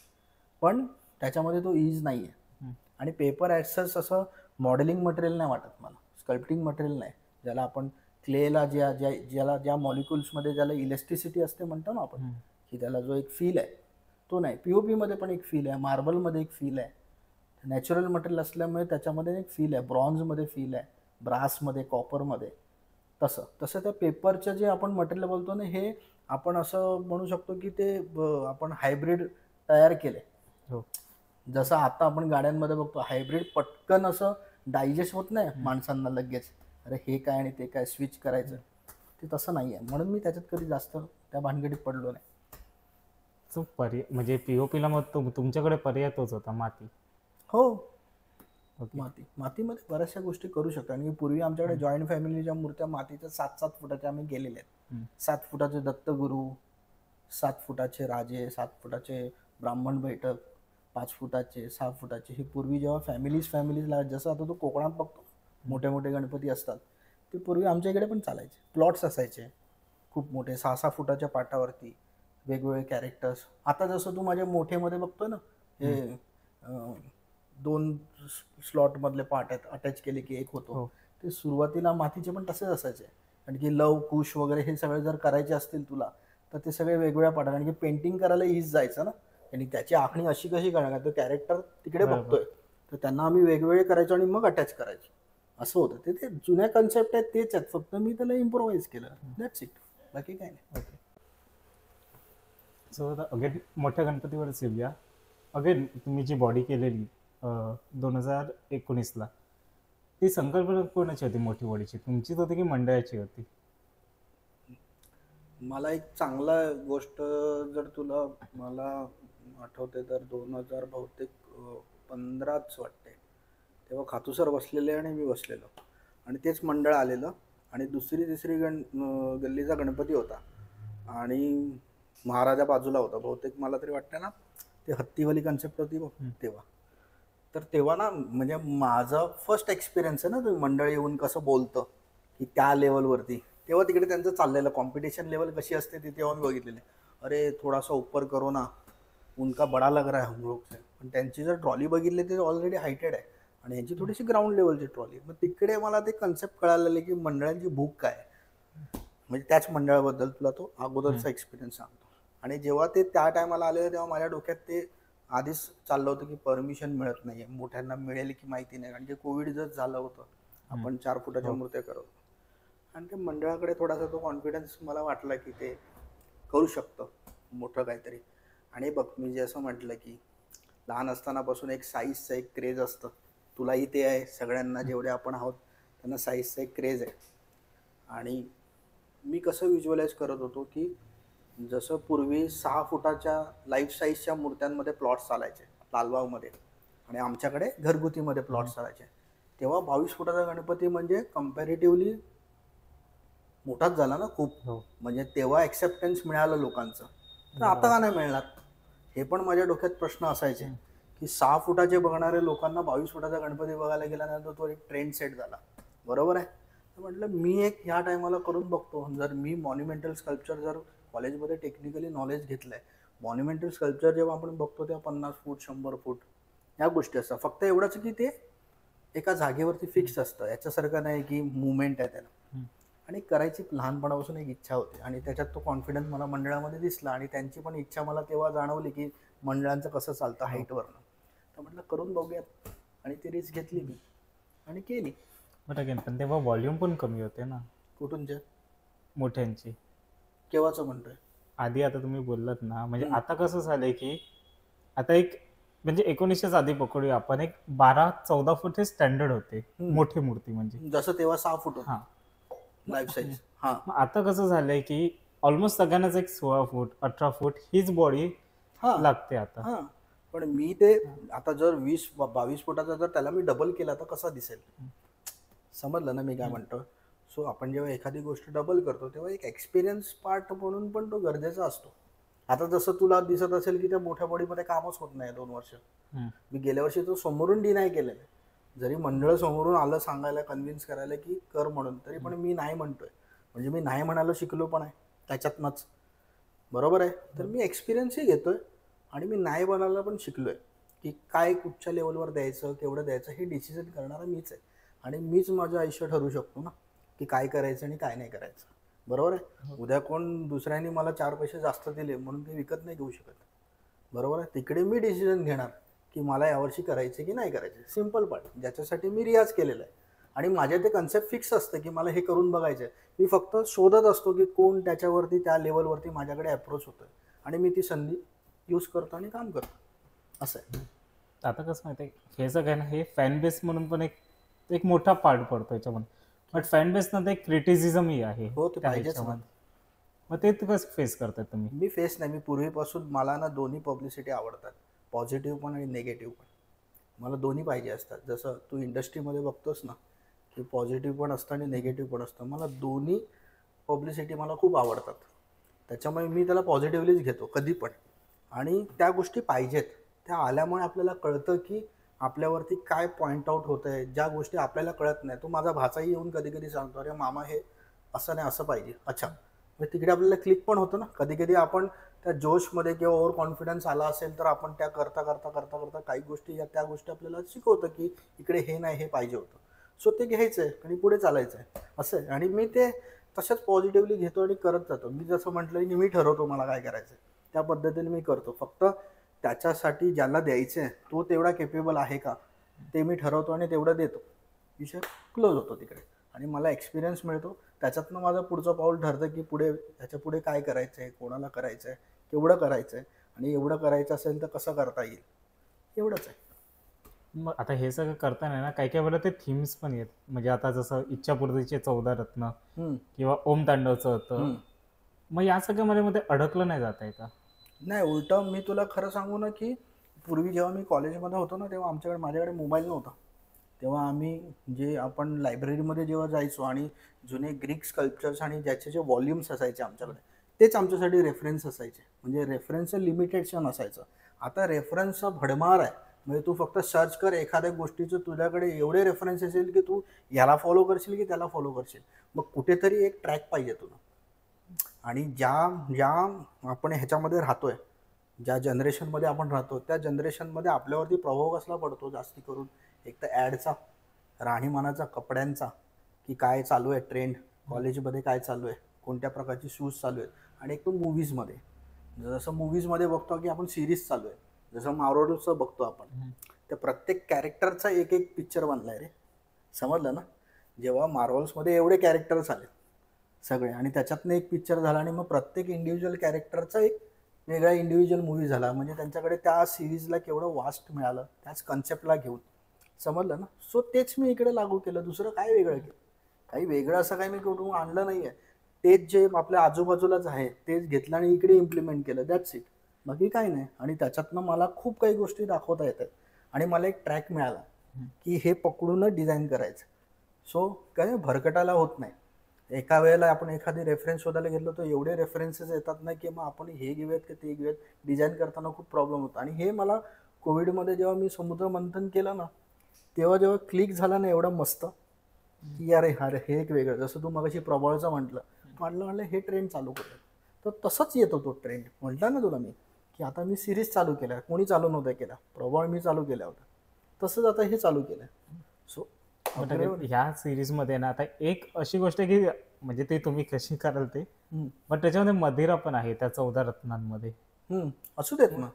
पण त्याच्यामध्ये तो ईज नाही आहे. आणि पेपर ॲक्सेस असं मॉडेलिंग मटेरियल नाही वाटत मला, स्कल्प्टिंग मटेरियल नाही, ज्याला आपण क्लेला ज्या मॉलिक्युल्समध्ये ज्याला इलेस्टिसिटी असते म्हणतो ना आपण, की त्याला जो एक फील आहे तो नाही. पीओपीमध्ये पण एक फील आहे, मार्बलमध्ये एक फील आहे, नॅचरल मटेरियल असल्यामुळे त्याच्यामध्ये एक फील आहे, ब्रॉन्झमध्ये फील आहे, ब्रासमध्ये, कॉपरमध्ये. तसं तसं त्या पेपरचं जे आपण मटेरियल बोलतो ना, हे आपण असं म्हणू शकतो की ते आपण हायब्रिड तयार केले. हो. जसं आता आपण गाड्यांमध्ये बघतो, हायब्रिड पटकन असं डायजेस्ट होत नाही माणसांना लगेच, अरे हे काय आणि ते काय स्विच करायचं, ते तसं नाही आहे. म्हणून मी त्याच्यात कधी जास्त त्या भानगडीत पडलो नाही. सो पर्याय म्हणजे पीओपीला मग तुमच्याकडे पर्याय तोच होता, माती. हो, ओके. मातीमध्ये बऱ्याचशा गोष्टी करू शकतो. आणि पूर्वी आमच्याकडे जॉईंट फॅमिलीच्या मूर्त्या मातीच्या 7-7 फुटाच्या आम्ही केलेल्या आहेत. 7 फुटाचे दत्तगुरू, 7 फुटाचे राजे, 7 फुटाचे ब्राह्मण बैठक, 5 फुटाचे, 6 फुटाचे. हे पूर्वी जेव्हा फॅमिलीजला, जसं आता तो कोकणात बघतो मोठे मोठे गणपती असतात, ते पूर्वी आमच्या इकडे पण चालायचे. प्लॉट्स असायचे खूप मोठे, 6-6 फुटाच्या पाटावरती वेगवेगळे कॅरेक्टर्स. आता जसं तू माझ्या मोठेमध्ये बघतो ना, हे 2 स्लॉटमधले पार्ट आहेत, अटॅच केले की एक होतो. ते सुरुवातीला मातीचे पण तसेच असायचे. कारण की लव कुश वगैरे हे सगळे जर करायचे असतील तुला, तर ते सगळे वेगवेगळ्या पार्ट, कारण की पेंटिंग करायला ईज जायचं ना, आणि त्याची आखणी अशी कशी करणार, तो कॅरेक्टर तिकडे बघतोय, तर त्यांना आम्ही वेगवेगळे करायचो आणि मग अटॅच करायचो, असं होतं. ते जुन्या कन्सेप्ट आहेत तेच आहेत, फक्त मी त्याला इम्प्रोव्हाइज केलं, दॅट्स इट, बाकी काय नाही. ओके. सो आता अगेन मोठ्या गणपतीवरच येऊया. अगेन तुम्ही जी बॉडी केलेली 2019ला, ती संकल्पना कोणाची होती मोठी बॉडीची, तुमचीच होती की मंडळाची होती? मला एक चांगला गोष्ट जर तुला मला आठवते तर 2000 बहुतेक 15च वाटते, तेव्हा खातू सर बसलेले आणि मी बसलेलो आणि तेच मंडळ आलेलं. आणि दुसरी तिसरी गल्लीचा गणपती होता आणि महाराजा बाजूला होता बहुतेक, मला तरी वाटतं ना ते हत्तीवाली कन्सेप्ट होती बघ तेव्हा. तर तेव्हा ना, म्हणजे माझा फर्स्ट एक्सपिरियन्स आहे ना, तुम्ही मंडळ येऊन कसं बोलतं की त्या लेवलवरती, तेव्हा तिकडे त्यांचं चाललेलं कॉम्पिटिशन लेवल कशी असते ती तेव्हा मी बघितलेली. अरे थोडासा ऊपर करो ना, उनका बडा लग रहा है हम लोग से. पण त्यांची जर ट्रॉली बघितली ते ऑलरेडी हायटेड आहे आणि यांची थोडीशी ग्राउंड लेवलची ट्रॉली. मग तिकडे मला ते कन्सेप्ट कळालेले की मंडळांची भूक काय, म्हणजे त्याच मंडळाबद्दल तुला तो अगोदरचा एक्सपिरियन्स सांगतो. आणि जेव्हा ते त्या टायमाला आलेलं तेव्हा माझ्या डोक्यात ते आधीच चाललं होतं की परमिशन मिळत नाही आहे, मोठ्यांना मिळेल की माहिती नाही, कारण की कोविड जर झालं होतं, आपण 4 फुटाच्या मूर्त्या करत. आणि ते मंडळाकडे थोडासा तो कॉन्फिडन्स मला वाटला की ते करू शकतं मोठं काहीतरी. आणि बघ, मी जे असं म्हटलं की लहान असतानापासून एक साईजचं एक क्रेज असतं तुलाही ते आहे, सगळ्यांना जेवढे आपण आहोत त्यांना साईजचा एक क्रेज आहे. आणि मी कसं व्हिज्युअलाइज करत होतो की जसं पूर्वी 6 फुटाच्या लाईफ साईजच्या मूर्त्यांमध्ये प्लॉट्स चालायचे लालबागमध्ये, आणि आमच्याकडे घरगुतीमध्ये प्लॉट्स चालायचे, तेव्हा 22 फुटाचा गणपती म्हणजे कम्पॅरेटिव्हली मोठाच झाला ना खूप. हो. म्हणजे तेव्हा ॲक्सेप्टन्स मिळालं लोकांचं, तर आता का नाही मिळणार? हे पण माझ्या डोक्यात प्रश्न असायचे की 6 फुटाचे बघणारे लोकांना 22 फुटाचा गणपती बघायला गेल्यानंतर तो एक ट्रेंड सेट झाला, बरोबर आहे. तर म्हटलं मी एक ह्या टायमाला करून बघतो. जर मी मॉन्युमेंटल स्कल्पचर जर कॉलेजमध्ये टेक्निकली नॉलेज घेतलं आहे, मॉन्युमेंटल स्कल्पचर जेव्हा आपण बघतो तेव्हा 50 फूट 100 फूट ह्या गोष्टी असतात. फक्त एवढंच की ते एका जागेवरती फिक्स असतं, याच्यासारखं नाही की मुवमेंट आहे त्याला. आणि करायची लहानपणापासून एक इच्छा होती, आणि त्याच्यात तो कॉन्फिडन्स मला मंडळामध्ये दिसला, आणि त्यांची पण इच्छा मला तेव्हा जाणवली की मंडळांचं कसं चालतं हाईटवरनं. तर म्हटलं करून बघूयात, आणि ती रिस्क घेतली मी आणि केली. बट अगेन पण तेव्हा व्हॉल्यूम पण कमी होते ना कुठूनचे? मोठ्यांची. केव्हाचं म्हणतोय? आधी आता तुम्ही बोललात ना, म्हणजे आता कसं झालंय की आता एक म्हणजे 1900च आधी पकडूया आपण, एक 12-14 फूट हे स्टँडर्ड होते मोठी मूर्ती म्हणजे. जसं तेव्हा 6 फूट हा. Life size. हा, मग आता कसं झालंय की ऑलमोस्ट सगळ्यांनाच एक 16 फूट 18 फूट हीच बॉडी हा, लागते आता. हा. पण मी ते आता जर 20-22 फुटाचा जर त्याला मी डबल केला तर कसा दिसेल? समजलं ना मी काय म्हणतो? सो आपण जेव्हा एखादी गोष्ट डबल करतो तेव्हा एक एक्सपिरियन्स पार्ट म्हणून पण तो गरजेचा असतो. आता जसं तुला दिसत असेल की त्या मोठ्या बॉडीमध्ये कामच होत नाही 2 वर्ष. मी गेल्या वर्षी तो समोरून डिनाय केलेलं आहे. जरी मंडळ समोरून आलं सांगायला, कन्व्हिन्स करायला की कर म्हणून, तरी पण मी नाही म्हणतोय. म्हणजे मी नाही म्हणायला शिकलो पण आहे त्याच्यातनंच, बरोबर आहे. तर मी एक्सपिरियन्सही घेतोय, आणि मी नाही बनायला पण शिकलोय की काय कुठच्या लेवलवर द्यायचं, केवढं द्यायचं हे डिसिजन करणारा मीच आहे. आणि मीच माझं आयुष्य ठरवू शकतो ना की काय करायचं आणि काय नाही करायचं, बरोबर आहे. उद्या कोण दुसऱ्यांनी मला 4 पैसे जास्त दिले म्हणून ते विकत नाही घेऊ शकत, बरोबर आहे. तिकडे मी डिसिजन घेणार की मला यावर्षी करायचे की नाही करायचे. सिम्पल पार्ट, ज्याच्यासाठी मी रियाज केलेला आहे, आणि माझे ते कन्सेप्ट फिक्स असतं की मला हे करून बघायचं आहे. मी फक्त शोधत असतो की कोण त्याच्यावरती त्या लेवलवरती माझ्याकडे अप्रोच होतोय, आणि मी ती संधी यूज करतो आणि काम करतो, असं आहे. आता कसं माहिती आहे, हे सगळं ना हे फॅन बेस म्हणून पण एक मोठा पार्ट पडतो याच्यामध्ये. बट फॅन बेस नंतर एक क्रिटिसिझमही आहे हो, ते त्या पाहिजेच ना. ह्याच्यामध्ये. मग ते कसं फेस करतात तुम्ही? मी फेस नाही, मी पूर्वीपासून मला ना दोन्ही पब्लिसिटी आवडतात, पॉझिटिव्ह पण आणि निगेटिव्ह पण. मला दोन्ही पाहिजे असतात. जसं तू इंडस्ट्रीमध्ये बघतोस ना की पॉझिटिव्ह पण असतं आणि निगेटिव्ह पण असतं. मला दोन्ही पब्लिसिटी मला खूप आवडतात, त्याच्यामुळे मी त्याला पॉझिटिव्हलीच घेतो कधी पण. आणि त्या गोष्टी पाहिजेत, त्या आल्यामुळे आपल्याला कळतं की आपल्यावरती काय पॉईंट आउट होतं आहे. ज्या गोष्टी आपल्याला कळत नाही, तो माझा भाचाही येऊन कधी कधी सांगतो, अरे मामा हे असं नाही असं पाहिजे. अच्छा, मग तिकडे आपल्याला क्लिक पण होतं ना. कधी कधी आपण त्या जोशमध्ये किंवा ओव्हर कॉन्फिडन्स आला असेल तर आपण त्या करता करता करता करता काही गोष्टी, या त्या गोष्टी आपल्याला शिकवतं की इकडे हे नाही, हे पाहिजे होतं. सो ते घ्यायचं आहे आणि पुढे चालायचं आहे, असं आहे. आणि मी ते तसंच पॉझिटिव्हली घेतो आणि करत जातो. मी जसं म्हटलं की मी ठरवतो मला काय करायचं आहे, त्या पद्धतीने मी करतो. फक्त त्याच्यासाठी ज्याला द्यायचं आहे तो तेवढा केपेबल आहे का ते मी ठरवतो आणि तेवढं देतो. विषय क्लोज होतो तिकडे, आणि मला एक्सपिरियन्स मिळतो. त्याच्यातनं माझं पुढचं पाऊल ठरतं की पुढे ह्याच्या पुढे काय करायचं आहे, कोणाला करायचं आहे, केवढं करायचं आहे, आणि एवढं करायचं असेल तर कसं करता येईल, एवढंच आहे. मग आता हे सगळं करताना ना काही काही वेळेला ते थीम्स पण येत, म्हणजे आता जसं इच्छापूर्तीचे 14 रत्न किंवा ओम तांडवचं होतं. मग या सगळ्यामध्ये मध्ये अडकलं नाही जात आहे का? नाही, उलटं मी तुला खरं सांगू ना की पूर्वी जेव्हा मी कॉलेजमध्ये होतो ना तेव्हा माझ्याकडे मोबाईल नव्हता. तेव्हा आम्ही जे आपण लायब्ररीमध्ये जेव्हा जायचो आणि जुने ग्रीक स्कल्पचर्स आणि ज्याचे जे व्हॉल्यूम्स असायचे आमच्याकडे, तेच आमच्यासाठी रेफरन्स असायचे. म्हणजे रेफरन्सचं लिमिटेशन असायचं. आता रेफरन्सचा भडमार आहे. म्हणजे तू फक्त सर्च कर एखाद्या गोष्टीचं, तुझ्याकडे एवढे रेफरन्स असेल की तू याला फॉलो करशील की त्याला फॉलो करशील. मग कुठेतरी एक ट्रॅक पाहिजे तुला. आणि ज्या ज्या आपण ह्याच्यामध्ये राहतोय, ज्या जनरेशनमध्ये आपण राहतो, त्या जनरेशनमध्ये आपल्यावरती प्रभाव कसला पडतो जास्ती करून, एक तर ॲडचा, राहणीमानाचा, कपड्यांचा, की काय चालू आहे ट्रेंड, कॉलेजमध्ये काय चालू आहे, कोणत्या प्रकारचे शूज चालू आहेत, आणि एक तो मूव्हीजमध्ये. जसं मूव्हीजमध्ये बघतो की आपण सिरीज चालू आहे, जसं मार्वलचं बघतो आपण, त्या प्रत्येक कॅरेक्टरचा एक एक पिक्चर बनला आहे रे, समजलं ना. जेव्हा मार्वल्समध्ये एवढे कॅरेक्टर्स आले सगळे, आणि त्याच्यातनं एक पिक्चर झाला, आणि मग प्रत्येक इंडिव्हिज्युअल कॅरेक्टरचा एक वेगळा इंडिव्हिज्युअल मूवी झाला. म्हणजे त्यांच्याकडे त्या सिरीजला केवढं वास्ट मिळालं त्याच कन्सेप्टला घेऊन. समजलं ना. सो तेच मी इकडे लागू केलं, दुसरं काय वेगळं केलं, काही वेगळं असं काही मी कुठून आणलं नाहीये. तेच जे आपल्या आजूबाजूलाच आहे तेच घेतलं आणि इकडे इम्प्लिमेंट केलं, दॅट्स इट. बाकी काही नाही. आणि त्याच्यातनं मला खूप काही गोष्टी दाखवता येतात आणि मला एक ट्रॅक मिळाला की हे पकडूनच डिझाईन करायचं. सो काय भरकटाला होत नाही. एका वेळेला आपण एखादी रेफरन्स शोधायला घेतलं तर एवढे रेफरन्सेस येतात ना की मग आपण हे घेऊयात की ते घेऊयात, डिझाईन करताना खूप प्रॉब्लेम होता. आणि हे मला कोविडमध्ये जेव्हा मी समुद्र मंथन केलं ना, तेव्हा जेव्हा क्लिक झाला ना एवढं मस्त की अरे अरे हे एक वेगळं, जसं तू मगाशी प्रबळचं म्हटलं हे ट्रेंड चालू करूया. तर तसंच येतो तो ट्रेंड. म्हटलं ना तुला मी की आता मी सिरीज चालू केल्या, कोणी चालू नव्हतं केला, प्रबळ मी चालू केला होता, तसंच आता हे चालू केलं. सो ह्या सिरीज मध्ये ना आता एक अशी गोष्ट आहे की म्हणजे ते तुम्ही कशी कराल ते, पण त्याच्यामध्ये मदिरा पण आहे त्या 14 रत्नांमध्ये. असू देत ना.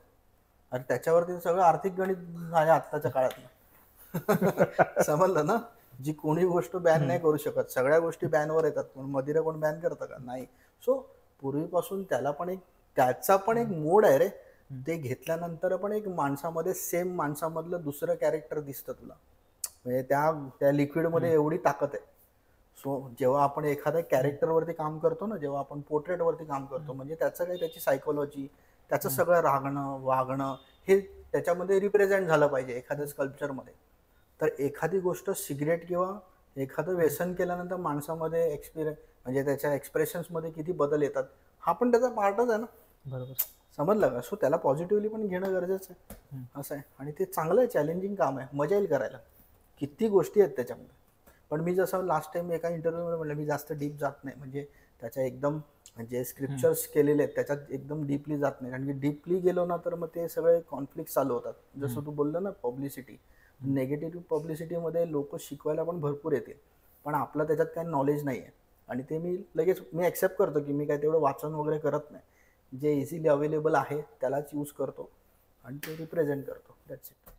अरे त्याच्यावरती सगळं आर्थिक गणित आहे आत्ताच्या काळात. समजलं ना. जी कोणी गोष्ट बॅन नाही करू शकत, सगळ्या गोष्टी बॅनवर येतात, पण मदिरा कोण बॅन करतं का? नाही. सो पूर्वीपासून त्याचा पण एक मोड आहे रे. ते घेतल्यानंतर पण एक माणसामध्ये सेम माणसामधलं दुसरं कॅरेक्टर दिसतं तुला. म्हणजे त्या लिक्विडमध्ये एवढी ताकद आहे. सो जेव्हा आपण एखाद्या कॅरेक्टरवरती काम करतो ना, जेव्हा आपण पोर्ट्रेटवरती काम करतो, म्हणजे त्याचं काही त्याची सायकोलॉजी, त्याचं सगळं राहणं वागणं हे त्याच्यामध्ये रिप्रेझेंट झालं पाहिजे एखाद्या स्कल्पचरमध्ये. तर एखादी गोष्ट सिगरेट किंवा एखादं व्यसन केल्यानंतर माणसामध्ये म्हणजे त्याच्या एक्सप्रेशन्समध्ये किती बदल येतात, हा पण त्याचा पार्टच आहे ना. बरोबर. समजलं का? सो त्याला पॉझिटिव्हली पण घेणं गरजेचं आहे. असं आहे. आणि ते चांगलं आहे, चॅलेंजिंग काम आहे, मजा येईल करायला. किती गोष्टी आहेत त्याच्यामध्ये. पण मी जसं लास्ट टाइम एका इंटरव्ह्यूमध्ये म्हटलं, मी जास्त डीप जात नाही. म्हणजे त्याच्या एकदम जे स्क्रिप्चर्स केलेले आहेत त्याच्यात एकदम डीपली जात नाही. कारण की डीपली गेलो ना तर मग ते सगळे कॉन्फ्लिक्ट चालू होतात. जसं तू बोललो ना पब्लिसिटी, नेगेटिव्ह पब्लिसिटीमध्ये लोक शिकवायला पण भरपूर येतील, पण आपलं त्याच्यात काही नॉलेज नाही आहे. आणि ते मी ॲक्सेप्ट करतो की मी काय तेवढं वाचन वगैरे करत नाही. जे इझिली अवेलेबल आहे त्यालाच यूज करतो आणि ते रिप्रेझेंट करतो, दॅट्स इट.